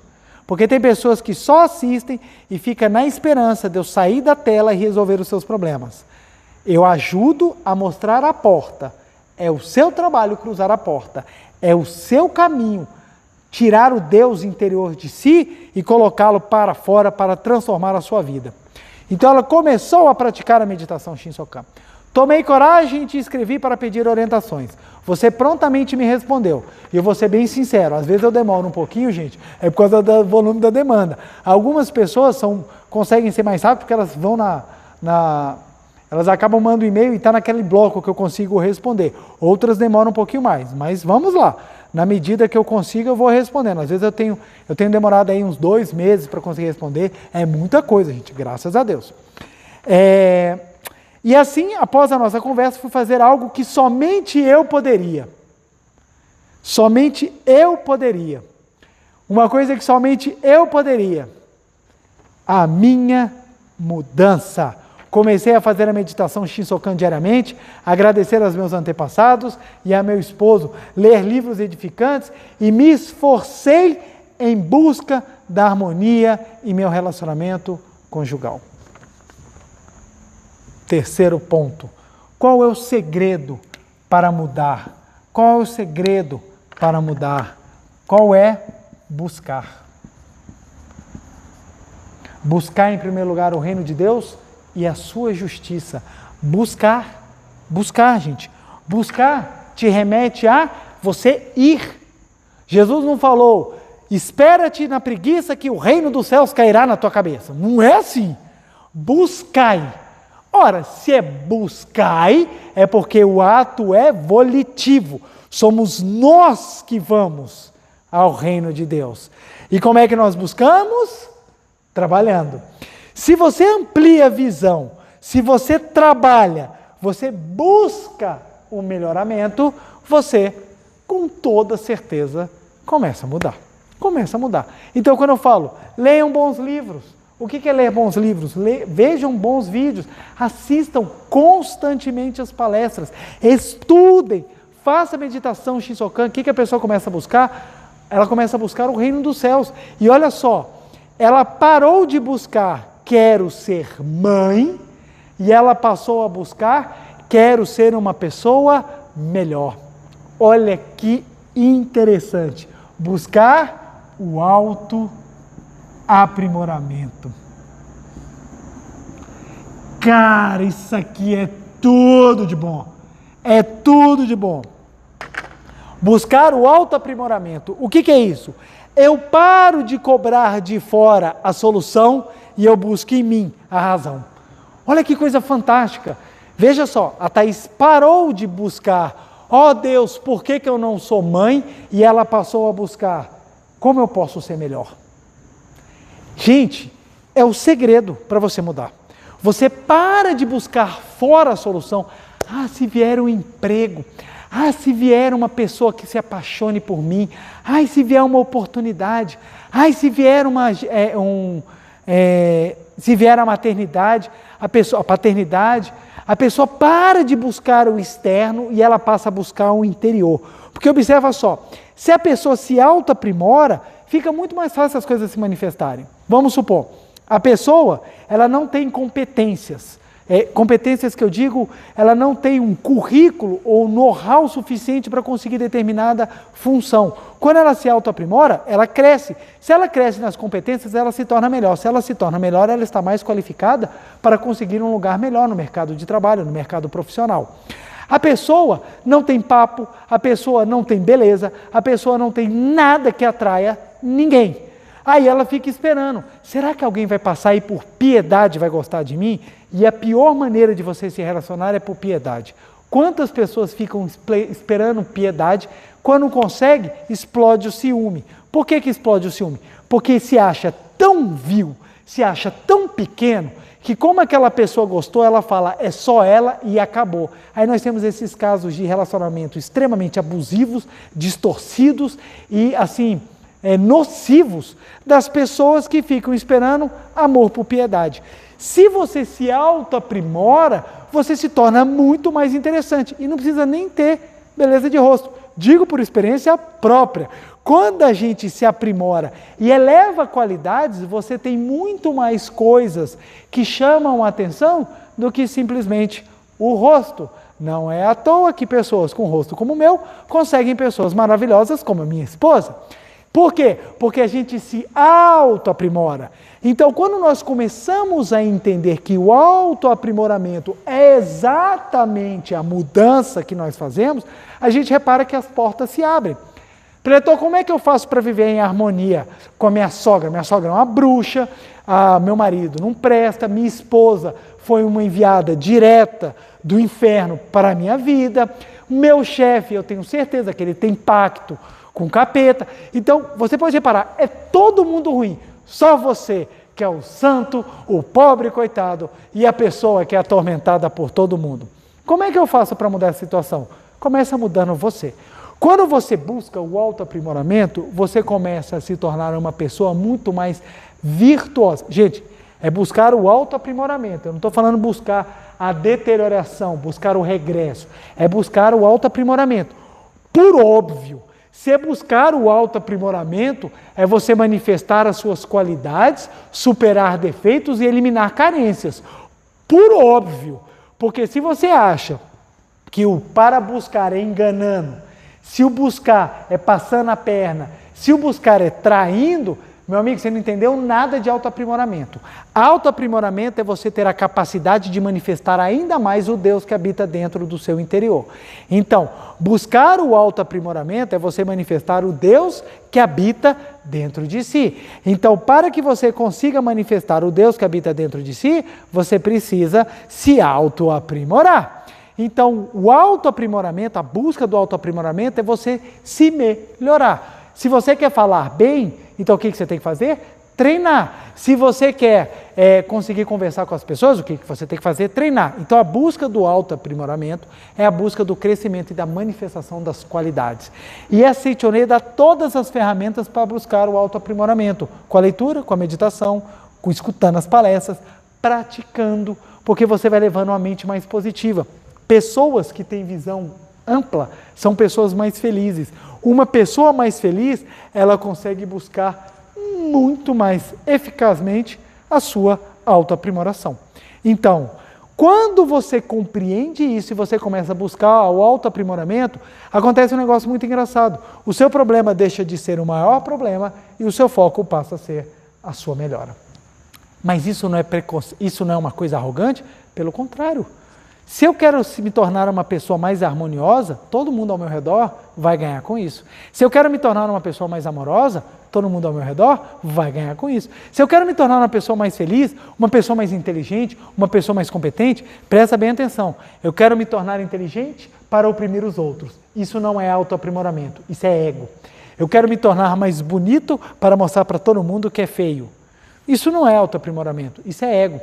Porque tem pessoas que só assistem e ficam na esperança de eu sair da tela e resolver os seus problemas. Eu ajudo a mostrar a porta. É o seu trabalho cruzar a porta. É o seu caminho tirar o Deus interior de si e colocá-lo para fora para transformar a sua vida. Então ela começou a praticar a meditação Shinsokan. Tomei coragem e te escrevi para pedir orientações. Você prontamente me respondeu. E eu vou ser bem sincero, às vezes eu demoro um pouquinho, gente, é por causa do volume da demanda. Algumas pessoas conseguem ser mais rápidas porque elas vão elas acabam mandando e-mail e está naquele bloco que eu consigo responder. Outras demoram um pouquinho mais, mas vamos lá. Na medida que eu consigo, eu vou respondendo. Às vezes eu tenho demorado aí uns 2 meses para conseguir responder. É muita coisa, gente, graças a Deus. E assim, após a nossa conversa, fui fazer algo que somente eu poderia. Somente eu poderia. Uma coisa que somente eu poderia. A minha mudança. Comecei a fazer a meditação Shinsokan diariamente, agradecer aos meus antepassados e a meu esposo, ler livros edificantes e me esforcei em busca da harmonia em meu relacionamento conjugal. Terceiro ponto. Qual é o segredo para mudar? Qual é o segredo para mudar? Qual é buscar? Buscar em primeiro lugar o reino de Deus e a sua justiça. Buscar, gente. Buscar te remete a você ir. Jesus não falou, espera-te na preguiça que o reino dos céus cairá na tua cabeça. Não é assim. Buscai. Ora, se é buscai, é porque o ato é volitivo. Somos nós que vamos ao reino de Deus. E como é que nós buscamos? Trabalhando. Se você amplia a visão, se você trabalha, você busca o melhoramento, você, com toda certeza, começa a mudar. Começa a mudar. Então, quando eu falo, leiam bons livros. O que é ler bons livros? Vejam bons vídeos, assistam constantemente as palestras, estudem, faça meditação Shinsokan. O que a pessoa começa a buscar? Ela começa a buscar o reino dos céus. E olha só, ela parou de buscar quero ser mãe, e ela passou a buscar, quero ser uma pessoa melhor. Olha que interessante. Buscar o autoaprimoramento. Cara, isso aqui é tudo de bom. É tudo de bom. Buscar o autoaprimoramento. O que é isso? Eu paro de cobrar de fora a solução e eu busco em mim a razão. Olha que coisa fantástica. Veja só, a Thaís parou de buscar, Deus, por que eu não sou mãe? E ela passou a buscar, como eu posso ser melhor? Gente, é o segredo para você mudar. Você para de buscar fora a solução. Se vier um emprego, se vier uma pessoa que se apaixone por mim, se vier uma oportunidade, se vier se vier a maternidade, a paternidade, a pessoa para de buscar o externo e ela passa a buscar o interior. Porque observa só, se a pessoa se auto-aprimora, fica muito mais fácil as coisas se manifestarem. Vamos supor, a pessoa, ela não tem competências, Competências que eu digo, ela não tem um currículo ou know-how suficiente para conseguir determinada função. Quando ela se autoaprimora, ela cresce. Se ela cresce nas competências, ela se torna melhor. Se ela se torna melhor, ela está mais qualificada para conseguir um lugar melhor no mercado de trabalho, no mercado profissional. A pessoa não tem papo, a pessoa não tem beleza, a pessoa não tem nada que atraia ninguém. Aí ela fica esperando, será que alguém vai passar e por piedade vai gostar de mim? E a pior maneira de você se relacionar é por piedade. Quantas pessoas ficam esperando piedade, quando consegue, explode o ciúme. Por que explode o ciúme? Porque se acha tão vil, se acha tão pequeno, que como aquela pessoa gostou, ela fala, é só ela e acabou. Aí nós temos esses casos de relacionamento extremamente abusivos, distorcidos e assim, nocivos das pessoas que ficam esperando amor por piedade. Se você se autoaprimora, você se torna muito mais interessante e não precisa nem ter beleza de rosto. Digo por experiência própria. Quando a gente se aprimora e eleva qualidades, você tem muito mais coisas que chamam a atenção do que simplesmente o rosto. Não é à toa que pessoas com rosto como o meu conseguem pessoas maravilhosas como a minha esposa. Por quê? Porque a gente se autoaprimora. Então, quando nós começamos a entender que o autoaprimoramento é exatamente a mudança que nós fazemos, a gente repara que as portas se abrem. Preletor, como é que eu faço para viver em harmonia com a minha sogra? Minha sogra é uma bruxa, meu marido não presta, minha esposa foi uma enviada direta do inferno para a minha vida, meu chefe, eu tenho certeza que ele tem pacto com capeta. Então, você pode reparar, é todo mundo ruim, só você que é o santo, o pobre coitado e a pessoa que é atormentada por todo mundo. Como é que eu faço para mudar essa situação? Começa mudando você. Quando você busca o autoaprimoramento, você começa a se tornar uma pessoa muito mais virtuosa. Gente, é buscar o autoaprimoramento. Eu não estou falando buscar a deterioração, buscar o regresso. É buscar o autoaprimoramento. Por óbvio, se buscar o autoaprimoramento, é você manifestar as suas qualidades, superar defeitos e eliminar carências. Por óbvio, porque se você acha que o para buscar é enganando, se o buscar é passando a perna, se o buscar é traindo, meu amigo, você não entendeu nada de autoaprimoramento. Autoaprimoramento é você ter a capacidade de manifestar ainda mais o Deus que habita dentro do seu interior. Então, buscar o autoaprimoramento é você manifestar o Deus que habita dentro de si. Então, para que você consiga manifestar o Deus que habita dentro de si, você precisa se autoaprimorar. Então, o autoaprimoramento, a busca do autoaprimoramento é você se melhorar. Se você quer falar bem, então o que você tem que fazer? Treinar. Se você quer conseguir conversar com as pessoas, o que você tem que fazer? Treinar. Então a busca do autoaprimoramento é a busca do crescimento e da manifestação das qualidades. E a Seitonê dá todas as ferramentas para buscar o autoaprimoramento, com a leitura, com a meditação, com escutando as palestras, praticando, porque você vai levando uma mente mais positiva. Pessoas que têm visão ampla são pessoas mais felizes. Uma pessoa mais feliz, ela consegue buscar muito mais eficazmente a sua autoaprimoração. Então, quando você compreende isso e você começa a buscar o autoaprimoramento, acontece um negócio muito engraçado. O seu problema deixa de ser o maior problema e o seu foco passa a ser a sua melhora. Mas isso não é uma coisa arrogante? Pelo contrário. Se eu quero me tornar uma pessoa mais harmoniosa, todo mundo ao meu redor vai ganhar com isso. Se eu quero me tornar uma pessoa mais amorosa, todo mundo ao meu redor vai ganhar com isso. Se eu quero me tornar uma pessoa mais feliz, uma pessoa mais inteligente, uma pessoa mais competente, presta bem atenção. Eu quero me tornar inteligente para oprimir os outros. Isso não é autoaprimoramento, isso é ego. Eu quero me tornar mais bonito para mostrar para todo mundo que é feio. Isso não é autoaprimoramento, isso é ego.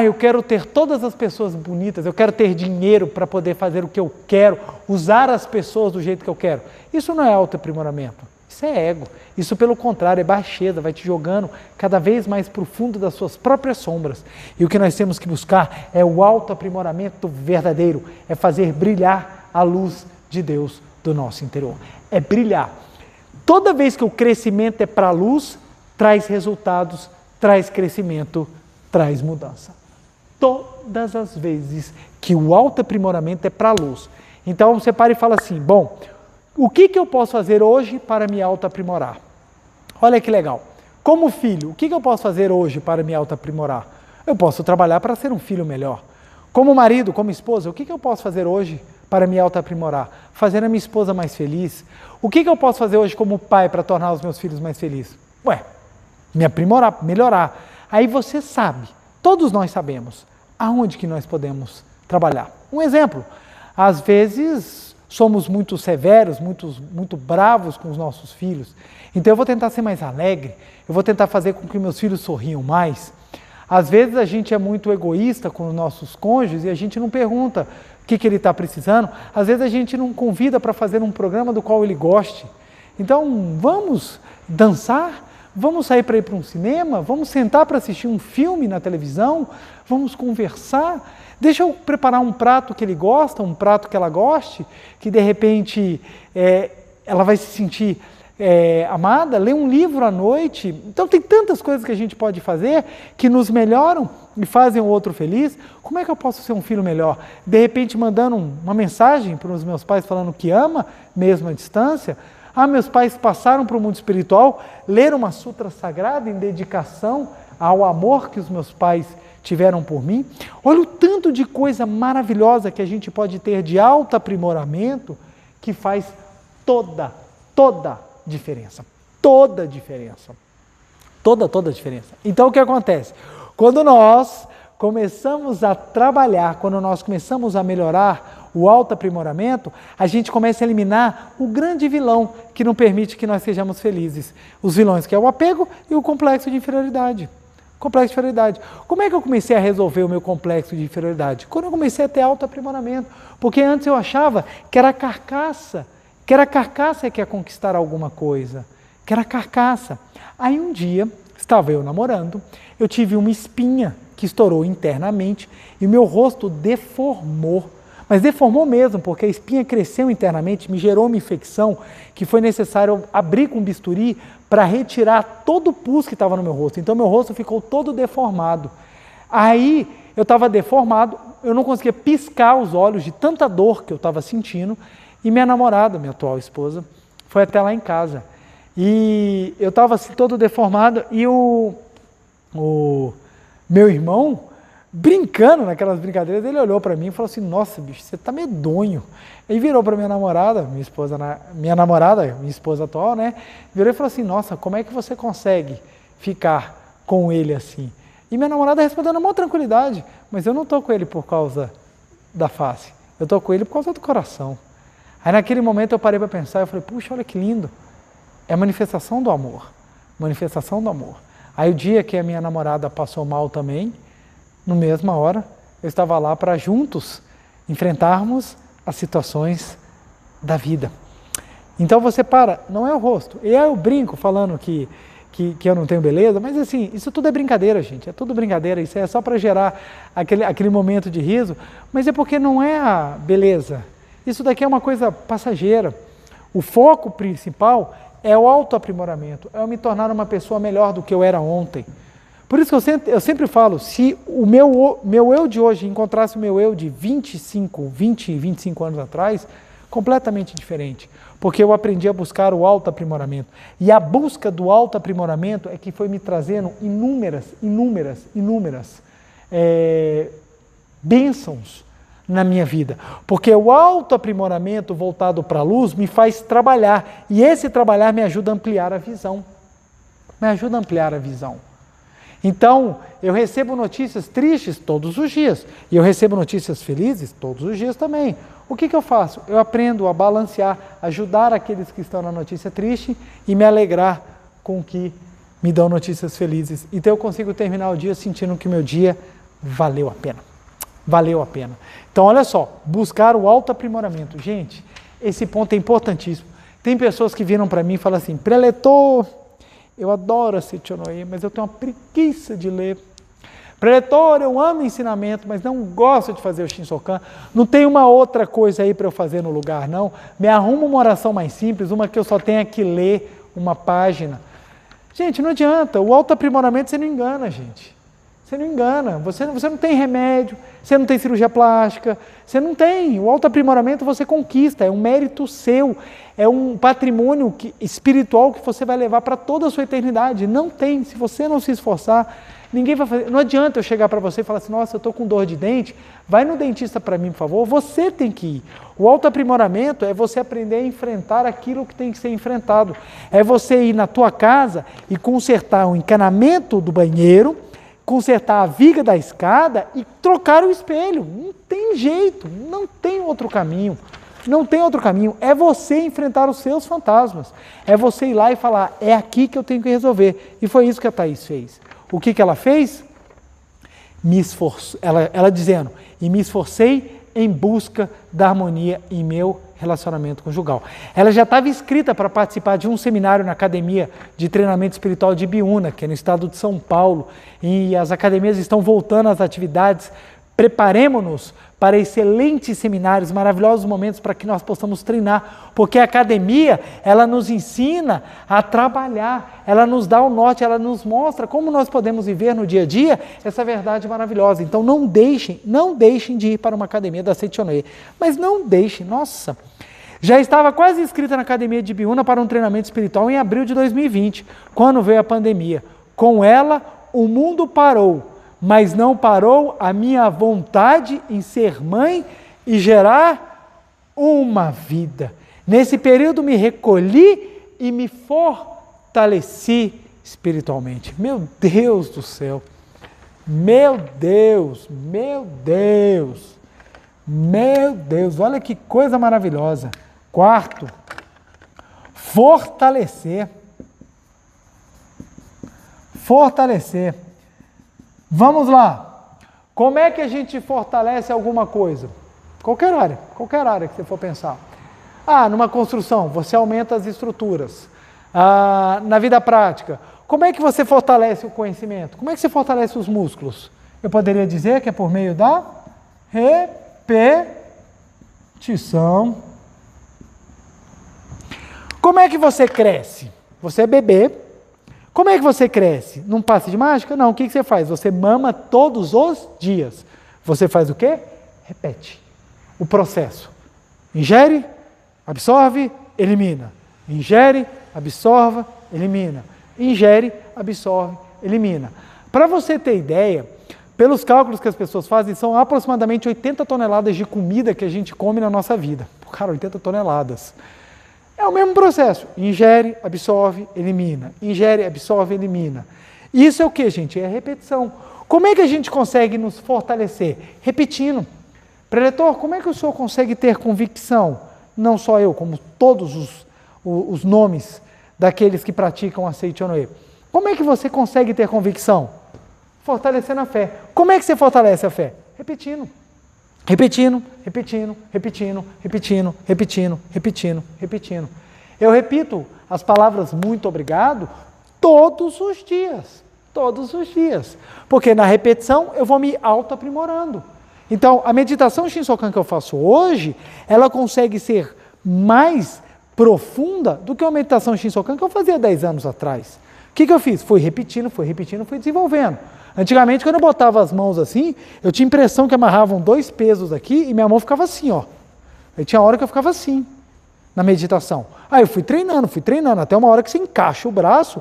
Eu quero ter todas as pessoas bonitas, eu quero ter dinheiro para poder fazer o que eu quero, usar as pessoas do jeito que eu quero. Isso não é autoaprimoramento, isso é ego. Isso, pelo contrário, é baixeza, vai te jogando cada vez mais para o fundo das suas próprias sombras. E o que nós temos que buscar é o autoaprimoramento verdadeiro, é fazer brilhar a luz de Deus do nosso interior. É brilhar. Toda vez que o crescimento é para a luz, traz resultados, traz crescimento, traz mudança. todas as vezes que o autoaprimoramento é para a luz. Então você para e fala assim, bom, o que eu posso fazer hoje para me autoaprimorar? Olha que legal. Como filho, o que eu posso fazer hoje para me autoaprimorar? Eu posso trabalhar para ser um filho melhor. Como marido, como esposa, o que eu posso fazer hoje para me autoaprimorar? Fazer a minha esposa mais feliz. O que eu posso fazer hoje como pai para tornar os meus filhos mais felizes? Me aprimorar, melhorar. Aí você sabe, todos nós sabemos, aonde que nós podemos trabalhar. Um exemplo, às vezes somos muito severos, muito bravos com os nossos filhos. Então eu vou tentar ser mais alegre, eu vou tentar fazer com que meus filhos sorriam mais. Às vezes a gente é muito egoísta com os nossos cônjuges e a gente não pergunta o que ele está precisando. Às vezes a gente não convida para fazer um programa do qual ele goste. Então vamos dançar, vamos sair para ir para um cinema, vamos sentar para assistir um filme na televisão, vamos conversar. Deixa eu preparar um prato que ele gosta, um prato que ela goste, que de repente ela vai se sentir amada, ler um livro à noite. Então tem tantas coisas que a gente pode fazer que nos melhoram e fazem o outro feliz. Como é que eu posso ser um filho melhor? De repente mandando uma mensagem para os meus pais falando que ama, mesmo à distância. Meus pais passaram para o mundo espiritual, leram uma sutra sagrada em dedicação ao amor que os meus pais tiveram por mim. Olha o tanto de coisa maravilhosa que a gente pode ter de autoaprimoramento que faz toda diferença. Toda diferença. Toda diferença. Então o que acontece? Quando nós começamos a trabalhar, quando nós começamos a melhorar o autoaprimoramento, a gente começa a eliminar o grande vilão que não permite que nós sejamos felizes. Os vilões que é o apego e o complexo de inferioridade. Complexo de inferioridade. Como é que eu comecei a resolver o meu complexo de inferioridade? Quando eu comecei a ter autoaprimoramento. Porque antes eu achava que era a carcaça que ia conquistar alguma coisa. Que era a carcaça. Aí um dia, estava eu namorando, eu tive uma espinha que estourou internamente e meu rosto deformou. Mas deformou mesmo, porque a espinha cresceu internamente, me gerou uma infecção que foi necessário abrir com bisturi para retirar todo o pus que estava no meu rosto. Então meu rosto ficou todo deformado. Aí eu estava deformado, eu não conseguia piscar os olhos de tanta dor que eu estava sentindo. E minha namorada, minha atual esposa, foi até lá em casa. E eu estava assim todo deformado e o meu irmão, brincando naquelas brincadeiras, ele olhou para mim e falou assim, nossa bicho, você tá medonho. Ele virou para minha namorada, minha esposa atual, né? Virou e falou assim, nossa, como é que você consegue ficar com ele assim? E minha namorada respondeu na maior tranquilidade, mas eu não estou com ele por causa da face, eu estou com ele por causa do coração. Aí naquele momento eu parei para pensar, eu falei, puxa, olha que lindo, é a manifestação do amor, manifestação do amor. Aí o dia que a minha namorada passou mal também, na mesma hora, eu estava lá para juntos enfrentarmos as situações da vida. Então você para, não é o rosto. E aí eu brinco falando que eu não tenho beleza, mas assim, isso tudo é brincadeira, gente. É tudo brincadeira, isso é só para gerar aquele momento de riso, mas é porque não é a beleza. Isso daqui é uma coisa passageira. O foco principal é o autoaprimoramento, é eu me tornar uma pessoa melhor do que eu era ontem. Por isso que eu sempre falo, se o meu eu de hoje encontrasse o meu eu de 20, 25 anos atrás, completamente diferente. Porque eu aprendi a buscar o autoaprimoramento. E a busca do autoaprimoramento é que foi me trazendo inúmeras bênçãos na minha vida. Porque o autoaprimoramento voltado para a luz me faz trabalhar. E esse trabalhar me ajuda a ampliar a visão. Então, eu recebo notícias tristes todos os dias. E eu recebo notícias felizes todos os dias também. O que eu faço? Eu aprendo a balancear, ajudar aqueles que estão na notícia triste e me alegrar com o que me dão notícias felizes. Então eu consigo terminar o dia sentindo que meu dia valeu a pena. Valeu a pena. Então olha só, buscar o autoaprimoramento. Gente, esse ponto é importantíssimo. Tem pessoas que viram para mim e falam assim, preletor, eu adoro a Sechonoye, mas eu tenho uma preguiça de ler. Preletor, eu amo ensinamento, mas não gosto de fazer o Shinsokan. Não tem uma outra coisa aí para eu fazer no lugar, não. Me arruma uma oração mais simples, uma que eu só tenha que ler uma página. Gente, não adianta. O autoaprimoramento você não engana, gente. Você não engana, você não tem remédio, você não tem cirurgia plástica, você não tem. O autoaprimoramento você conquista, é um mérito seu, é um patrimônio espiritual que você vai levar para toda a sua eternidade. Não tem, se você não se esforçar, ninguém vai fazer. Não adianta eu chegar para você e falar assim, nossa, eu estou com dor de dente, vai no dentista para mim, por favor. Você tem que ir. O autoaprimoramento é você aprender a enfrentar aquilo que tem que ser enfrentado. É você ir na tua casa e consertar o encanamento do banheiro, consertar a viga da escada e trocar o espelho. Não tem jeito, não tem outro caminho. Não tem outro caminho. É você enfrentar os seus fantasmas. É você ir lá e falar, é aqui que eu tenho que resolver. E foi isso que a Thaís fez. O que ela fez? Ela dizendo, e me esforcei em busca da harmonia em meu relacionamento conjugal. Ela já estava inscrita para participar de um seminário na Academia de Treinamento Espiritual de Ibiúna, que é no estado de São Paulo, e as academias estão voltando às atividades. Preparemo-nos para excelentes seminários, maravilhosos momentos para que nós possamos treinar, porque a academia, ela nos ensina a trabalhar, ela nos dá o norte, ela nos mostra como nós podemos viver no dia a dia essa verdade maravilhosa. Então não deixem de ir para uma academia da Seichonoye, mas não deixem, nossa, já estava quase inscrita na Academia de Ibiúna para um treinamento espiritual em abril de 2020, quando veio a pandemia. Com ela, o mundo parou, mas não parou a minha vontade em ser mãe e gerar uma vida. Nesse período me recolhi e me fortaleci espiritualmente. Meu Deus do céu! Meu Deus! Meu Deus! Meu Deus! Olha que coisa maravilhosa! Quarto, fortalecer. Fortalecer. Vamos lá. Como é que a gente fortalece alguma coisa? Qualquer área que você for pensar. Numa construção, você aumenta as estruturas. Na vida prática, como é que você fortalece o conhecimento? Como é que você fortalece os músculos? Eu poderia dizer que é por meio da repetição. Como é que você cresce? Você é bebê. Como é que você cresce? Num passe de mágica? Não, o que você faz? Você mama todos os dias. Você faz o quê? Repete o processo. Ingere, absorve, elimina. Ingere, absorve, elimina. Ingere, absorve, elimina. Para você ter ideia, pelos cálculos que as pessoas fazem, são aproximadamente 80 toneladas de comida que a gente come na nossa vida. Cara, 80 toneladas. É o mesmo processo. Ingere, absorve, elimina. Ingere, absorve, elimina. Isso é o que, gente? É repetição. Como é que a gente consegue nos fortalecer? Repetindo. Preletor, como é que o senhor consegue ter convicção? Não só eu, como todos os nomes daqueles que praticam a Seichonoye. Como é que você consegue ter convicção? Fortalecendo a fé. Como é que você fortalece a fé? Repetindo. Repetindo, repetindo, repetindo, repetindo, repetindo, repetindo, repetindo. Eu repito as palavras muito obrigado todos os dias. Todos os dias. Porque na repetição eu vou me auto-aprimorando. Então, a meditação Shinsokan que eu faço hoje, ela consegue ser mais profunda do que uma meditação Shinsokan que eu fazia 10 anos atrás. O que eu fiz? Fui repetindo, fui desenvolvendo. Antigamente, quando eu botava as mãos assim, eu tinha a impressão que amarravam 2 pesos aqui e minha mão ficava assim, ó. Aí tinha hora que eu ficava assim, na meditação. Aí eu fui treinando, até uma hora que você encaixa o braço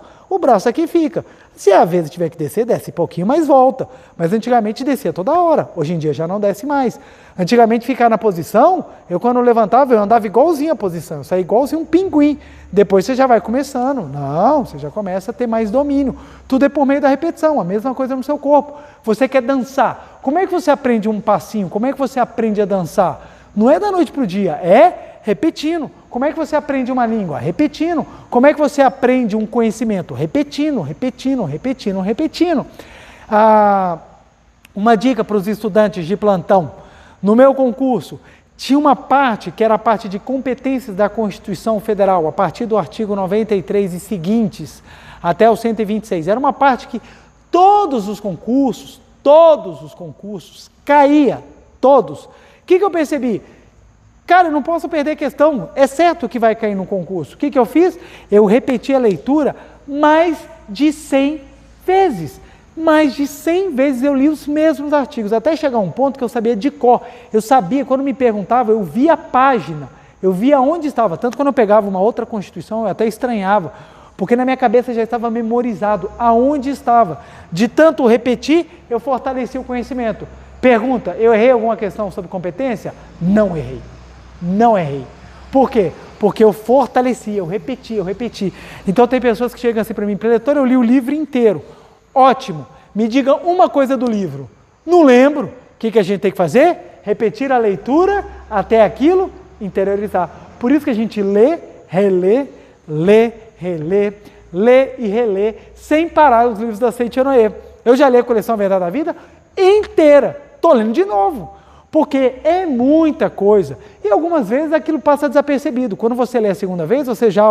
aqui fica. Se às vezes tiver que descer, desce um pouquinho, mas volta. Mas antigamente descia toda hora, hoje em dia já não desce mais. Antigamente ficar na posição, eu quando levantava, eu andava igualzinho a posição, eu saía igualzinho um pinguim. Depois você já vai começando, não, você já começa a ter mais domínio. Tudo é por meio da repetição, a mesma coisa no seu corpo. Você quer dançar, como é que você aprende um passinho? Como é que você aprende a dançar? Não é da noite para o dia, é repetindo. Como é que você aprende uma língua? Repetindo. Como é que você aprende um conhecimento? Repetindo, repetindo, repetindo, repetindo. Uma dica para os estudantes de plantão. No meu concurso, tinha uma parte que era a parte de competências da Constituição Federal, a partir do artigo 93 e seguintes, até o 126. Era uma parte que todos os concursos caía, todos. O que eu percebi? Cara, eu não posso perder questão, é certo que vai cair no concurso. O que eu fiz? Eu repeti a leitura mais de 100 vezes. Mais de 100 vezes eu li os mesmos artigos, até chegar a um ponto que eu sabia de cor. Eu sabia, quando me perguntava, eu via a página, eu via onde estava. Tanto quando eu pegava uma outra Constituição, eu até estranhava, porque na minha cabeça já estava memorizado aonde estava. De tanto repetir, eu fortaleci o conhecimento. Pergunta, eu errei alguma questão sobre competência? Não errei. Não errei. Por quê? Porque eu fortaleci, eu repeti. Então tem pessoas que chegam assim para mim, preletor, eu li o livro inteiro. Ótimo, me diga uma coisa do livro. Não lembro. O que a gente tem que fazer? Repetir a leitura até aquilo interiorizar. Por isso que a gente lê, relê, lê e relê, sem parar os livros da Seitianoye. Eu já li a coleção A Verdade da Vida inteira. Estou lendo de novo. Porque é muita coisa. E algumas vezes aquilo passa desapercebido. Quando você lê a segunda vez, você já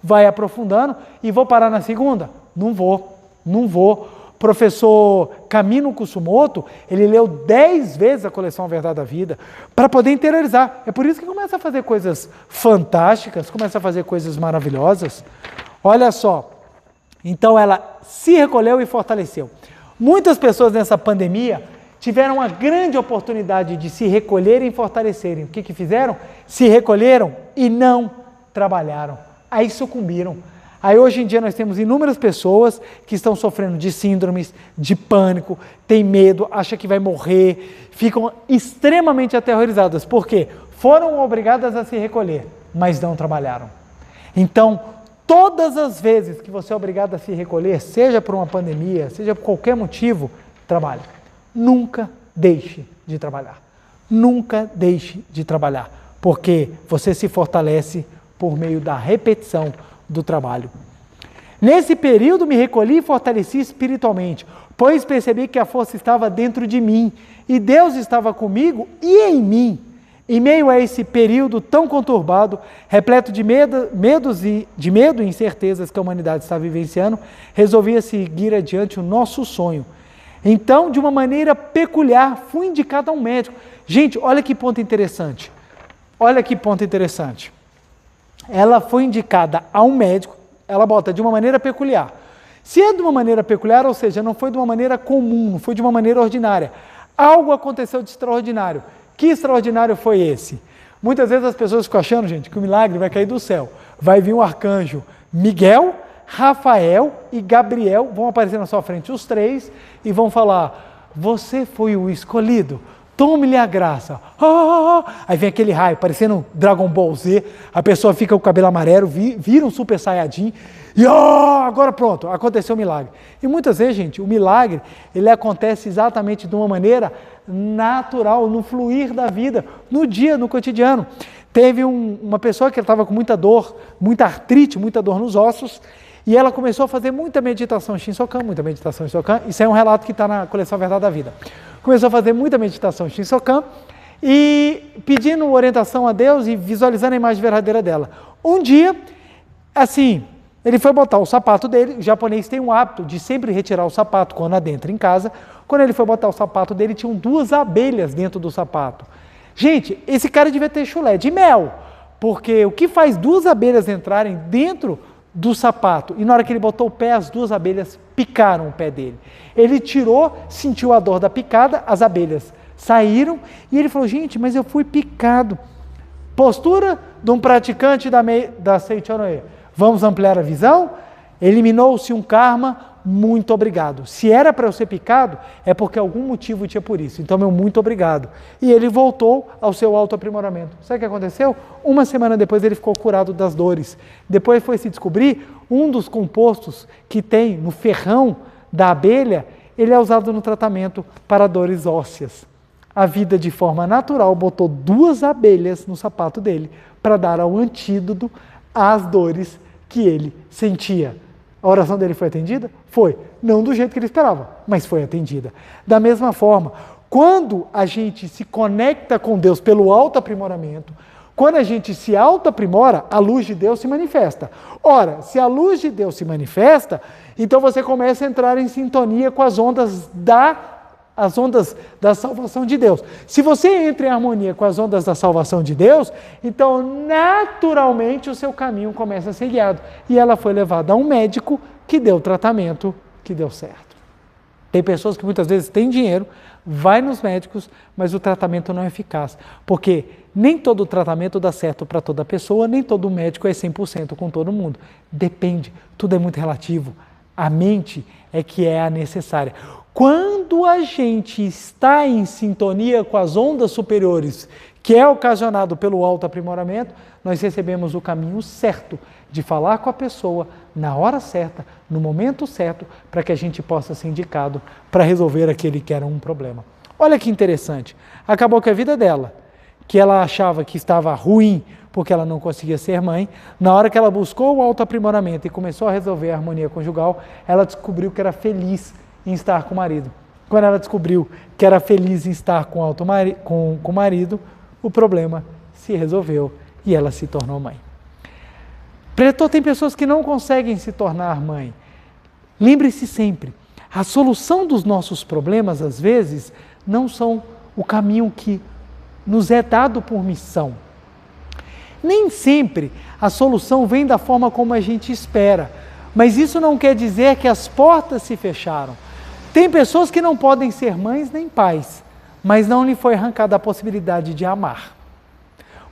vai aprofundando. E vou parar na segunda? Não vou. Professor Camino Kusumoto, ele leu 10 vezes a coleção A Verdade da Vida para poder interiorizar. É por isso que começa a fazer coisas fantásticas, começa a fazer coisas maravilhosas. Olha só, então ela se recolheu e fortaleceu. Muitas pessoas nessa pandemia tiveram uma grande oportunidade de se recolherem e fortalecerem. O que fizeram? Se recolheram e não trabalharam. Aí sucumbiram. Aí hoje em dia nós temos inúmeras pessoas que estão sofrendo de síndromes, de pânico, tem medo, acha que vai morrer, ficam extremamente aterrorizadas. Por quê? Foram obrigadas a se recolher, mas não trabalharam. Então, todas as vezes que você é obrigado a se recolher, seja por uma pandemia, seja por qualquer motivo, trabalhe. Nunca deixe de trabalhar. Nunca deixe de trabalhar, porque você se fortalece por meio da repetição do trabalho. Nesse período me recolhi e fortaleci espiritualmente, pois percebi que a força estava dentro de mim e Deus estava comigo e em mim. Em meio a esse período tão conturbado, repleto de medo e incertezas que a humanidade está vivenciando, resolvi seguir adiante o nosso sonho. Então, de uma maneira peculiar, fui indicado a um médico. Gente, olha que ponto interessante. Ela foi indicada a um médico, ela bota de uma maneira peculiar. Se é de uma maneira peculiar, ou seja, não foi de uma maneira comum, não foi de uma maneira ordinária. Algo aconteceu de extraordinário. Que extraordinário foi esse? Muitas vezes as pessoas ficam achando, gente, que o milagre vai cair do céu. Vai vir um arcanjo Miguel, Rafael e Gabriel, vão aparecer na sua frente os três e vão falar, você foi o escolhido. Tome-lhe a graça. Aí vem aquele raio, parecendo Dragon Ball Z, a pessoa fica com o cabelo amarelo, vira um super saiyajin, e agora pronto, aconteceu o milagre. E muitas vezes, gente, o milagre, ele acontece exatamente de uma maneira natural, no fluir da vida, no dia, no cotidiano. Teve uma pessoa que estava com muita dor, muita artrite, muita dor nos ossos, e ela começou a fazer muita meditação Shinsokan, isso é um relato que está na coleção Verdade da Vida. Começou a fazer muita meditação Shinsokan e pedindo orientação a Deus e visualizando a imagem verdadeira dela. Um dia, assim, ele foi botar o sapato dele, o japonês tem um hábito de sempre retirar o sapato quando adentra em casa. Quando ele foi botar o sapato dele, tinham 2 abelhas dentro do sapato. Gente, esse cara devia ter chulé de mel, porque o que faz 2 abelhas entrarem dentro do sapato, e na hora que ele botou o pé, as 2 abelhas picaram o pé dele. Ele tirou, sentiu a dor da picada, as abelhas saíram, e ele falou, gente, mas eu fui picado. Postura de um praticante da Seitianoye. Vamos ampliar a visão? Eliminou-se um karma, muito obrigado. Se era para eu ser picado, é porque algum motivo tinha por isso. Então, meu muito obrigado. E ele voltou ao seu autoaprimoramento. Sabe o que aconteceu? 1 semana depois ele ficou curado das dores. Depois foi se descobrir, um dos compostos que tem no ferrão da abelha, ele é usado no tratamento para dores ósseas. A vida, de forma natural, botou 2 abelhas no sapato dele para dar ao antídoto às dores que ele sentia. A oração dele foi atendida? Foi. Não do jeito que ele esperava, mas foi atendida. Da mesma forma, quando a gente se conecta com Deus pelo autoaprimoramento, quando a gente se autoaprimora, a luz de Deus se manifesta. Ora, se a luz de Deus se manifesta, então você começa a entrar em sintonia com as ondas da salvação de Deus. Se você entra em harmonia com as ondas da salvação de Deus, então naturalmente o seu caminho começa a ser guiado. E ela foi levada a um médico que deu o tratamento que deu certo. Tem pessoas que muitas vezes têm dinheiro, vai nos médicos, mas o tratamento não é eficaz. Porque nem todo tratamento dá certo para toda pessoa, nem todo médico é 100% com todo mundo. Depende, tudo é muito relativo. A mente é que é a necessária. Quando a gente está em sintonia com as ondas superiores, que é ocasionado pelo autoaprimoramento, nós recebemos o caminho certo de falar com a pessoa na hora certa, no momento certo, para que a gente possa ser indicado para resolver aquele que era um problema. Olha que interessante, acabou que a vida dela, que ela achava que estava ruim porque ela não conseguia ser mãe, na hora que ela buscou o autoaprimoramento e começou a resolver a harmonia conjugal, ela descobriu que era feliz em estar com o marido. Quando ela descobriu que era feliz em estar com o marido, o problema se resolveu e ela se tornou mãe. Pretor, tem pessoas que não conseguem se tornar mãe. Lembre-se sempre, a solução dos nossos problemas, às vezes, não são o caminho que nos é dado por missão. Nem sempre a solução vem da forma como a gente espera, mas isso não quer dizer que as portas se fecharam. Tem pessoas que não podem ser mães nem pais, mas não lhe foi arrancada a possibilidade de amar.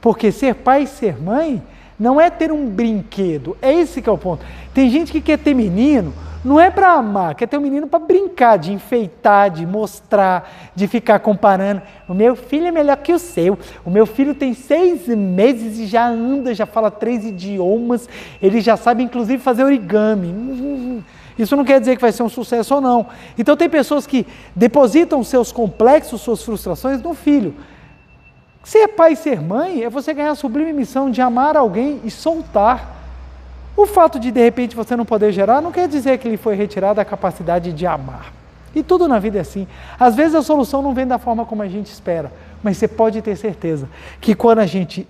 Porque ser pai e ser mãe não é ter um brinquedo, é esse que é o ponto. Tem gente que quer ter menino, não é para amar, quer ter um menino para brincar, de enfeitar, de mostrar, de ficar comparando. O meu filho é melhor que o seu, o meu filho tem 6 meses e já anda, já fala 3 idiomas, ele já sabe inclusive fazer origami. Isso não quer dizer que vai ser um sucesso ou não. Então tem pessoas que depositam seus complexos, suas frustrações no filho. Ser pai e ser mãe é você ganhar a sublime missão de amar alguém e soltar. O fato de repente você não poder gerar não quer dizer que lhe foi retirada a capacidade de amar. E tudo na vida é assim. Às vezes a solução não vem da forma como a gente espera, mas você pode ter certeza que quando a gente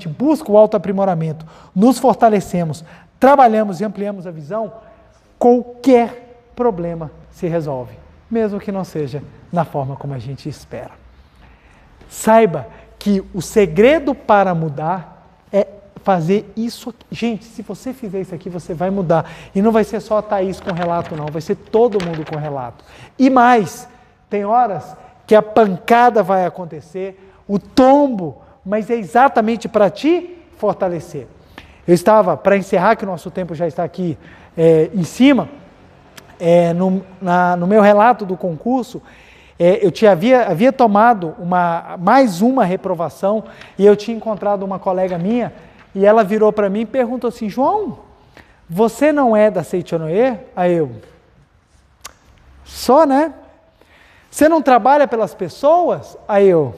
busca o autoaprimoramento, nos fortalecemos, trabalhamos e ampliamos a visão, qualquer problema se resolve, mesmo que não seja na forma como a gente espera. Saiba que o segredo para mudar é fazer isso aqui. Gente, se você fizer isso aqui, você vai mudar. E não vai ser só a Thaís com relato, não. Vai ser todo mundo com relato. E mais, tem horas que a pancada vai acontecer, o tombo, mas é exatamente para te fortalecer. Eu estava, para encerrar, que o nosso tempo já está aqui em cima, no meu relato do concurso, eu havia tomado mais uma reprovação e eu tinha encontrado uma colega minha e ela virou para mim e perguntou assim: João, você não é da Seichonoye? Aí eu, só, né? Você não trabalha pelas pessoas? Aí eu,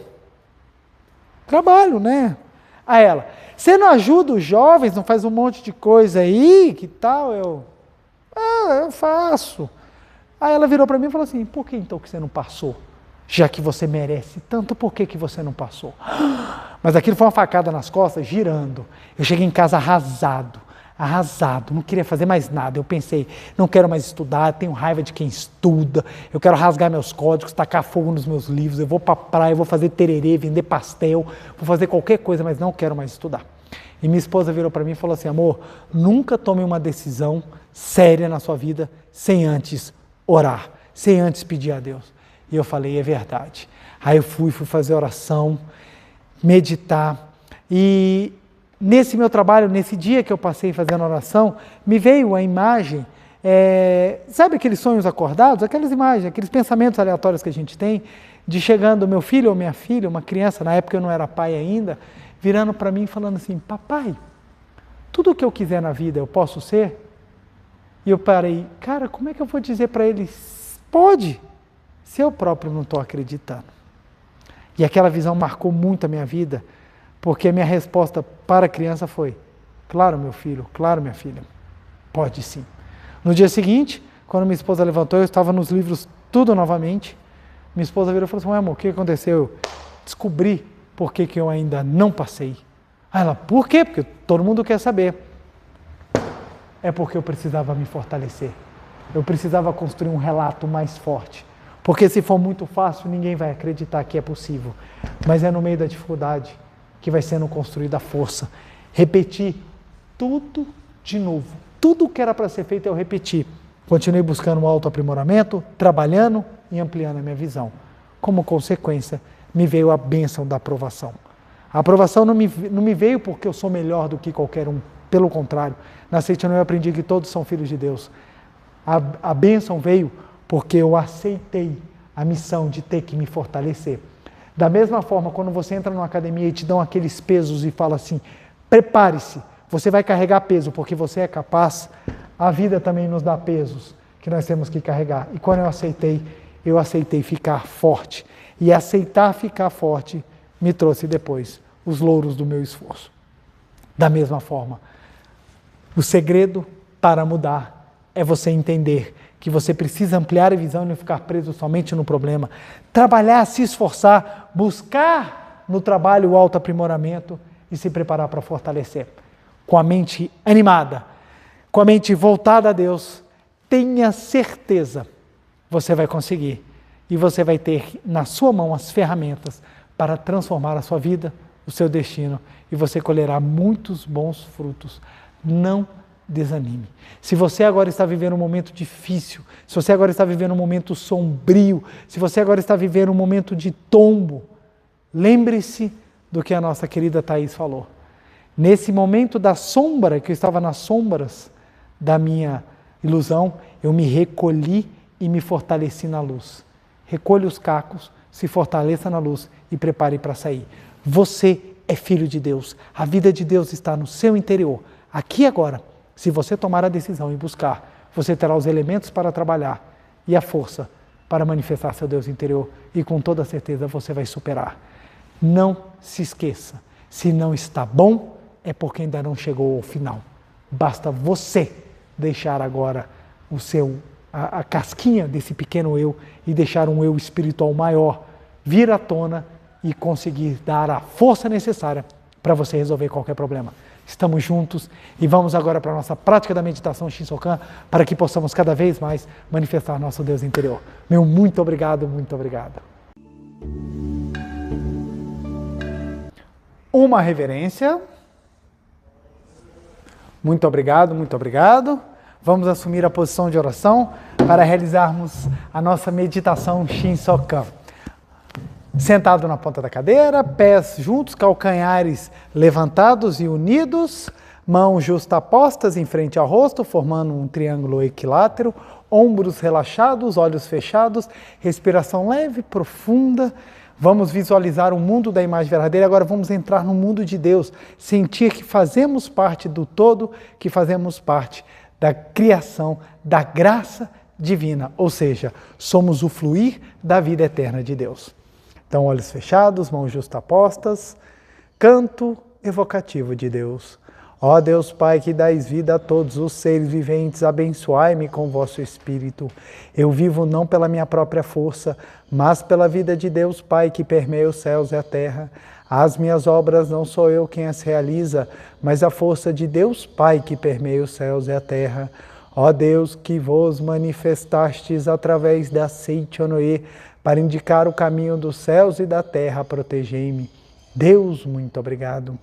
trabalho, né? Aí ela, você não ajuda os jovens, não faz um monte de coisa aí, que tal? Eu faço. Aí ela virou para mim e falou assim: por que então que você não passou? Já que você merece tanto, por que você não passou? Mas aquilo foi uma facada nas costas, girando. Eu cheguei em casa arrasado, não queria fazer mais nada. Eu pensei, não quero mais estudar, tenho raiva de quem estuda, eu quero rasgar meus códigos, tacar fogo nos meus livros, eu vou para a praia, vou fazer tererê, vender pastel, vou fazer qualquer coisa, mas não quero mais estudar. E minha esposa virou para mim e falou assim: amor, nunca tome uma decisão séria na sua vida sem antes orar, sem antes pedir a Deus. E eu falei, é verdade. Aí eu fui fazer oração, meditar, e nesse meu trabalho, nesse dia que eu passei fazendo oração, me veio a imagem, sabe aqueles sonhos acordados? Aquelas imagens, aqueles pensamentos aleatórios que a gente tem, de chegando meu filho ou minha filha, uma criança, na época eu não era pai ainda, virando para mim e falando assim: papai, tudo o que eu quiser na vida eu posso ser? E eu parei, cara, como é que eu vou dizer para eles? Pode, se eu próprio não estou acreditando. E aquela visão marcou muito a minha vida, porque a minha resposta para a criança foi: claro, meu filho, claro, minha filha, pode sim. No dia seguinte, quando minha esposa levantou, eu estava nos livros tudo novamente, minha esposa virou e falou assim: amor, o que aconteceu? Eu descobri por que eu ainda não passei. Aí ela, por quê? Porque todo mundo quer saber. É porque eu precisava me fortalecer. Eu precisava construir um relato mais forte. Porque se for muito fácil, ninguém vai acreditar que é possível. Mas é no meio da dificuldade que vai sendo construída a força. Repetir tudo de novo. Tudo que era para ser feito eu repeti. Continuei buscando um autoaprimoramento, trabalhando e ampliando a minha visão. Como consequência, me veio a bênção da aprovação. A aprovação não me veio porque eu sou melhor do que qualquer um. Pelo contrário, na Seita eu aprendi que todos são filhos de Deus. A bênção veio porque eu aceitei a missão de ter que me fortalecer. Da mesma forma, quando você entra numa academia e te dão aqueles pesos e fala assim, prepare-se, você vai carregar peso porque você é capaz, a vida também nos dá pesos que nós temos que carregar. E quando eu aceitei ficar forte. E aceitar ficar forte me trouxe depois os louros do meu esforço. Da mesma forma, o segredo para mudar é você entender que você precisa ampliar a visão e não ficar preso somente no problema. Trabalhar, se esforçar, buscar no trabalho o autoaprimoramento e se preparar para fortalecer. Com a mente animada, com a mente voltada a Deus, tenha certeza, você vai conseguir. E você vai ter na sua mão as ferramentas para transformar a sua vida, o seu destino, e você colherá muitos bons frutos. Não desanime. Se você agora está vivendo um momento difícil, se você agora está vivendo um momento sombrio, se você agora está vivendo um momento de tombo, lembre-se do que a nossa querida Thaís falou. Nesse momento da sombra, que eu estava nas sombras da minha ilusão, eu me recolhi e me fortaleci na luz. Recolha os cacos, se fortaleça na luz e prepare para sair. Você é filho de Deus. A vida de Deus está no seu interior. Aqui agora, se você tomar a decisão e buscar, você terá os elementos para trabalhar e a força para manifestar seu Deus interior. E com toda certeza você vai superar. Não se esqueça, se não está bom, é porque ainda não chegou ao final. Basta você deixar agora a casquinha desse pequeno eu e deixar um eu espiritual maior vir à tona e conseguir dar a força necessária para você resolver qualquer problema. Estamos juntos e vamos agora para a nossa prática da meditação Shinsokan para que possamos cada vez mais manifestar nosso Deus interior. Meu muito obrigado, muito obrigado. Uma reverência. Muito obrigado, muito obrigado. Vamos assumir a posição de oração para realizarmos a nossa meditação Shinsokan. Sentado na ponta da cadeira, pés juntos, calcanhares levantados e unidos, mãos justapostas em frente ao rosto, formando um triângulo equilátero, ombros relaxados, olhos fechados, respiração leve, profunda. Vamos visualizar o mundo da imagem verdadeira, agora vamos entrar no mundo de Deus, sentir que fazemos parte do todo, que fazemos parte da criação, da graça divina, ou seja, somos o fluir da vida eterna de Deus. Então, olhos fechados, mãos justapostas, canto evocativo de Deus. Ó Deus Pai, que dais vida a todos os seres viventes, abençoai-me com vosso Espírito. Eu vivo não pela minha própria força, mas pela vida de Deus Pai, que permeia os céus e a terra. As minhas obras não sou eu quem as realiza, mas a força de Deus Pai, que permeia os céus e a terra. Ó Deus, que vos manifestastes através da Seita Onoe, para indicar o caminho dos céus e da terra, protegei-me. Deus, muito obrigado.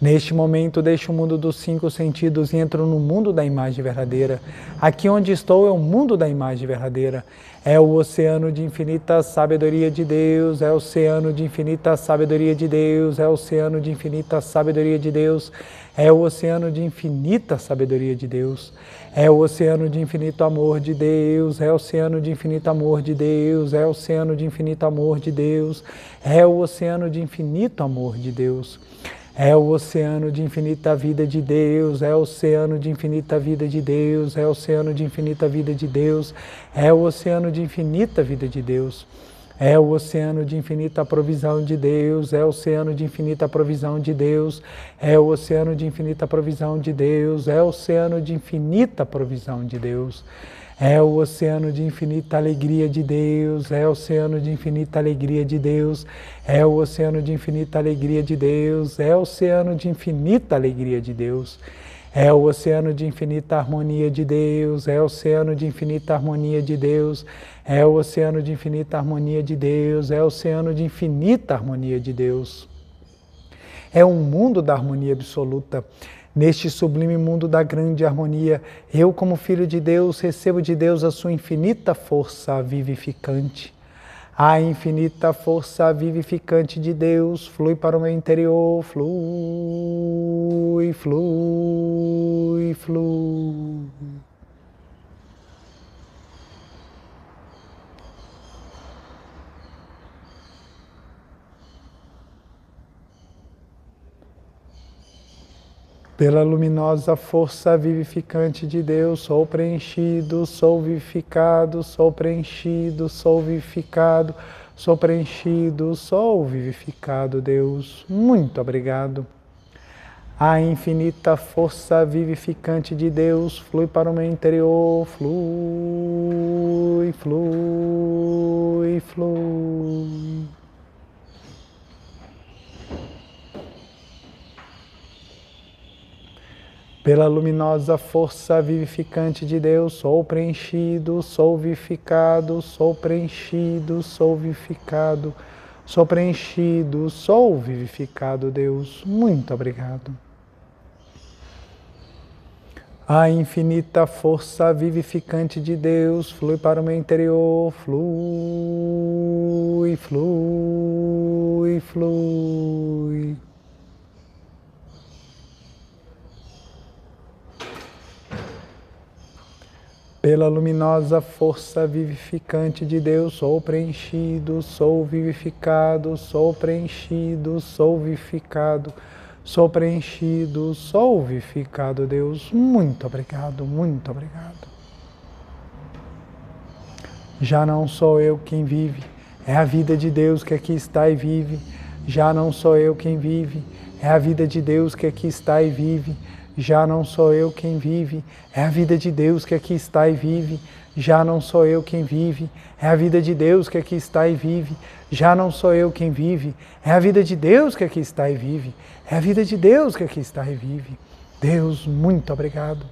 Neste momento, deixo o mundo dos 5 sentidos e entro no mundo da imagem verdadeira. Aqui onde estou é o mundo da imagem verdadeira. É o oceano de infinita sabedoria de Deus, é o oceano de infinita sabedoria de Deus, é o oceano de infinita sabedoria de Deus, é o oceano de infinita sabedoria de Deus, é o oceano de infinito amor de Deus, é o oceano de infinito amor de Deus, é o oceano de infinito amor de Deus, é o oceano de infinito amor de Deus. É o oceano de infinita vida de Deus, é o oceano de infinita vida de Deus, é o oceano de infinita vida de Deus, é o oceano de infinita vida de Deus, é o oceano de infinita provisão de Deus, é o oceano de infinita provisão de Deus, é o oceano de infinita provisão de Deus, é o oceano de infinita provisão de Deus. É o oceano de infinita alegria de Deus, é o oceano de infinita alegria de Deus, é o oceano de infinita alegria de Deus, é o oceano de infinita alegria de Deus, é o oceano de infinita harmonia de Deus, é o oceano de infinita harmonia de Deus, é o oceano de infinita harmonia de Deus, é o oceano de infinita harmonia de Deus. É um mundo da harmonia absoluta. Neste sublime mundo da grande harmonia, eu, como filho de Deus, recebo de Deus a sua infinita força vivificante. A infinita força vivificante de Deus flui para o meu interior, flui, flui, flui. Pela luminosa força vivificante de Deus, sou preenchido, sou vivificado, sou preenchido, sou vivificado, sou preenchido, sou vivificado, Deus. Muito obrigado. A infinita força vivificante de Deus flui para o meu interior, flui, flui, flui. Pela luminosa força vivificante de Deus, sou preenchido, sou vivificado, sou preenchido, sou vivificado, sou preenchido, sou vivificado, Deus. Muito obrigado. A infinita força vivificante de Deus flui para o meu interior, flui, flui, flui. Pela luminosa força vivificante de Deus, sou preenchido, sou vivificado, sou preenchido, sou vivificado, sou preenchido, sou vivificado, Deus. Muito obrigado, muito obrigado. Já não sou eu quem vive, é a vida de Deus que aqui está e vive. Já não sou eu quem vive, é a vida de Deus que aqui está e vive. Já não sou eu quem vive, é a vida de Deus que aqui está e vive. Já não sou eu quem vive, é a vida de Deus que aqui está e vive. Já não sou eu quem vive, é a vida de Deus que aqui está e vive. É a vida de Deus que aqui está e vive. Deus, muito obrigado.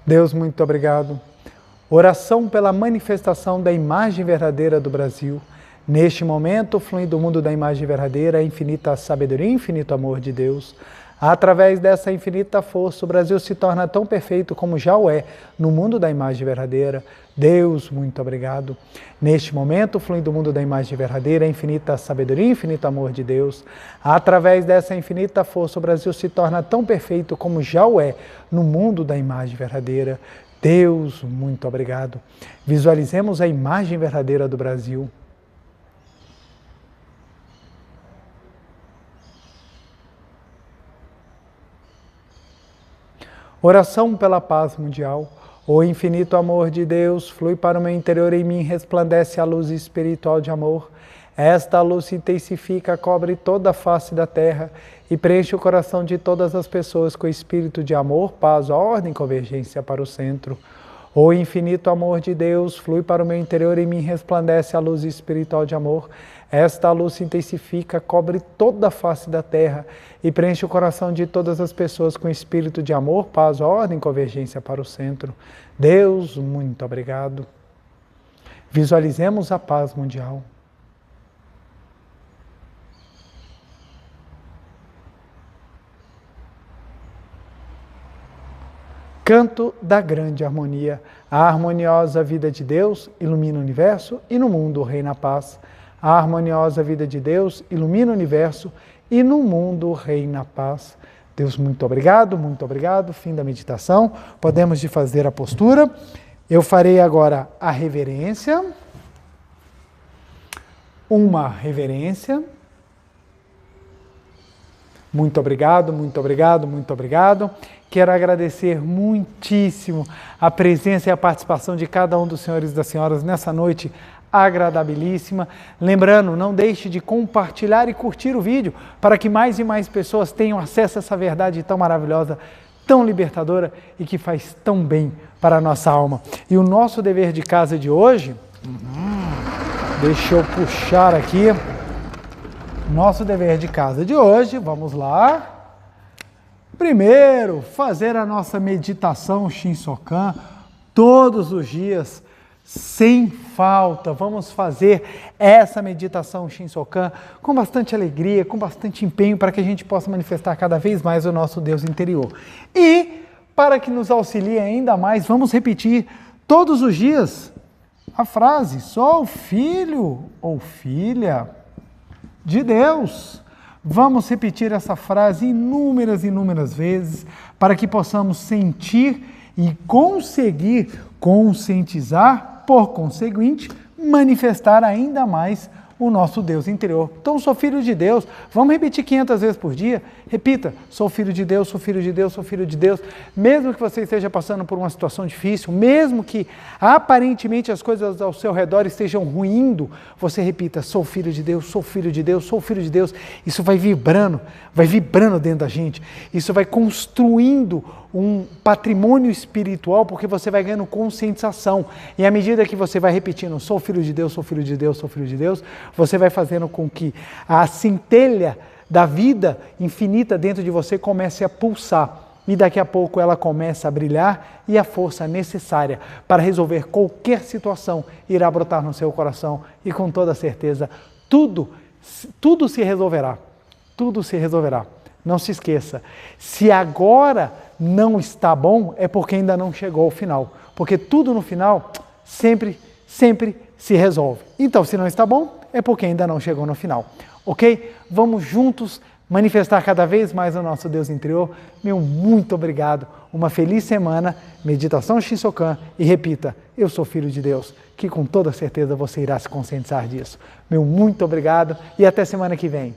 Deus, muito obrigado. Oração pela manifestação da imagem verdadeira do Brasil. Neste momento, flui do mundo da imagem verdadeira a infinita sabedoria e infinito amor de Deus. Através dessa infinita força, o Brasil se torna tão perfeito como já o é no mundo da imagem verdadeira. Deus, muito obrigado. Neste momento, flui do mundo da imagem verdadeira a infinita sabedoria e infinito amor de Deus. Através dessa infinita força, o Brasil se torna tão perfeito como já o é no mundo da imagem verdadeira. Deus, muito obrigado. Visualizemos a imagem verdadeira do Brasil. Oração pela paz mundial. O infinito amor de Deus flui para o meu interior e em mim resplandece a luz espiritual de amor. Esta luz se intensifica, cobre toda a face da terra e preenche o coração de todas as pessoas com o espírito de amor, paz, ordem e convergência para o centro. O infinito amor de Deus flui para o meu interior e em mim resplandece a luz espiritual de amor. Esta luz se intensifica, cobre toda a face da terra e preenche o coração de todas as pessoas com espírito de amor, paz, ordem e convergência para o centro. Deus, muito obrigado. Visualizemos a paz mundial. Canto da grande harmonia. A harmoniosa vida de Deus ilumina o universo e no mundo reina a paz. A harmoniosa vida de Deus ilumina o universo e no mundo reina a paz. Deus, muito obrigado, muito obrigado. Fim da meditação. Podemos de fazer a postura. Eu farei agora a reverência. Uma reverência. Muito obrigado, muito obrigado, muito obrigado. Quero agradecer muitíssimo a presença e a participação de cada um dos senhores e das senhoras nessa noite agradabilíssima. Lembrando, não deixe de compartilhar e curtir o vídeo para que mais e mais pessoas tenham acesso a essa verdade tão maravilhosa, tão libertadora e que faz tão bem para a nossa alma. E o nosso dever de casa de hoje, deixa eu puxar aqui, nosso dever de casa de hoje, vamos lá. Primeiro, fazer a nossa meditação Shinsokan todos os dias, sem falta. Vamos fazer essa meditação Shinsokan com bastante alegria, com bastante empenho, para que a gente possa manifestar cada vez mais o nosso Deus interior. E, para que nos auxilie ainda mais, vamos repetir todos os dias a frase: sou filho ou filha de Deus. Vamos repetir essa frase inúmeras vezes para que possamos sentir e conseguir conscientizar, por conseguinte, manifestar ainda mais o nosso Deus interior. Então, sou filho de Deus. Vamos repetir 500 vezes por dia? Repita: sou filho de Deus, sou filho de Deus, sou filho de Deus. Mesmo que você esteja passando por uma situação difícil, mesmo que aparentemente as coisas ao seu redor estejam ruindo, você repita: sou filho de Deus, sou filho de Deus, sou filho de Deus. Isso vai vibrando dentro da gente. Isso vai construindo um patrimônio espiritual, porque você vai ganhando conscientização. E à medida que você vai repetindo: sou filho de Deus, sou filho de Deus, sou filho de Deus, você vai fazendo com que a centelha da vida infinita dentro de você comece a pulsar. E daqui a pouco ela começa a brilhar e a força necessária para resolver qualquer situação irá brotar no seu coração. E com toda certeza, tudo se resolverá. Tudo se resolverá. Não se esqueça, se agora não está bom, é porque ainda não chegou ao final. Porque tudo no final sempre se resolve. Então, se não está bom, é porque ainda não chegou no final. Ok? Vamos juntos manifestar cada vez mais o nosso Deus interior. Meu muito obrigado. Uma feliz semana, meditação Shinsokan, e repita: eu sou filho de Deus, que com toda certeza você irá se conscientizar disso. Meu muito obrigado e até semana que vem.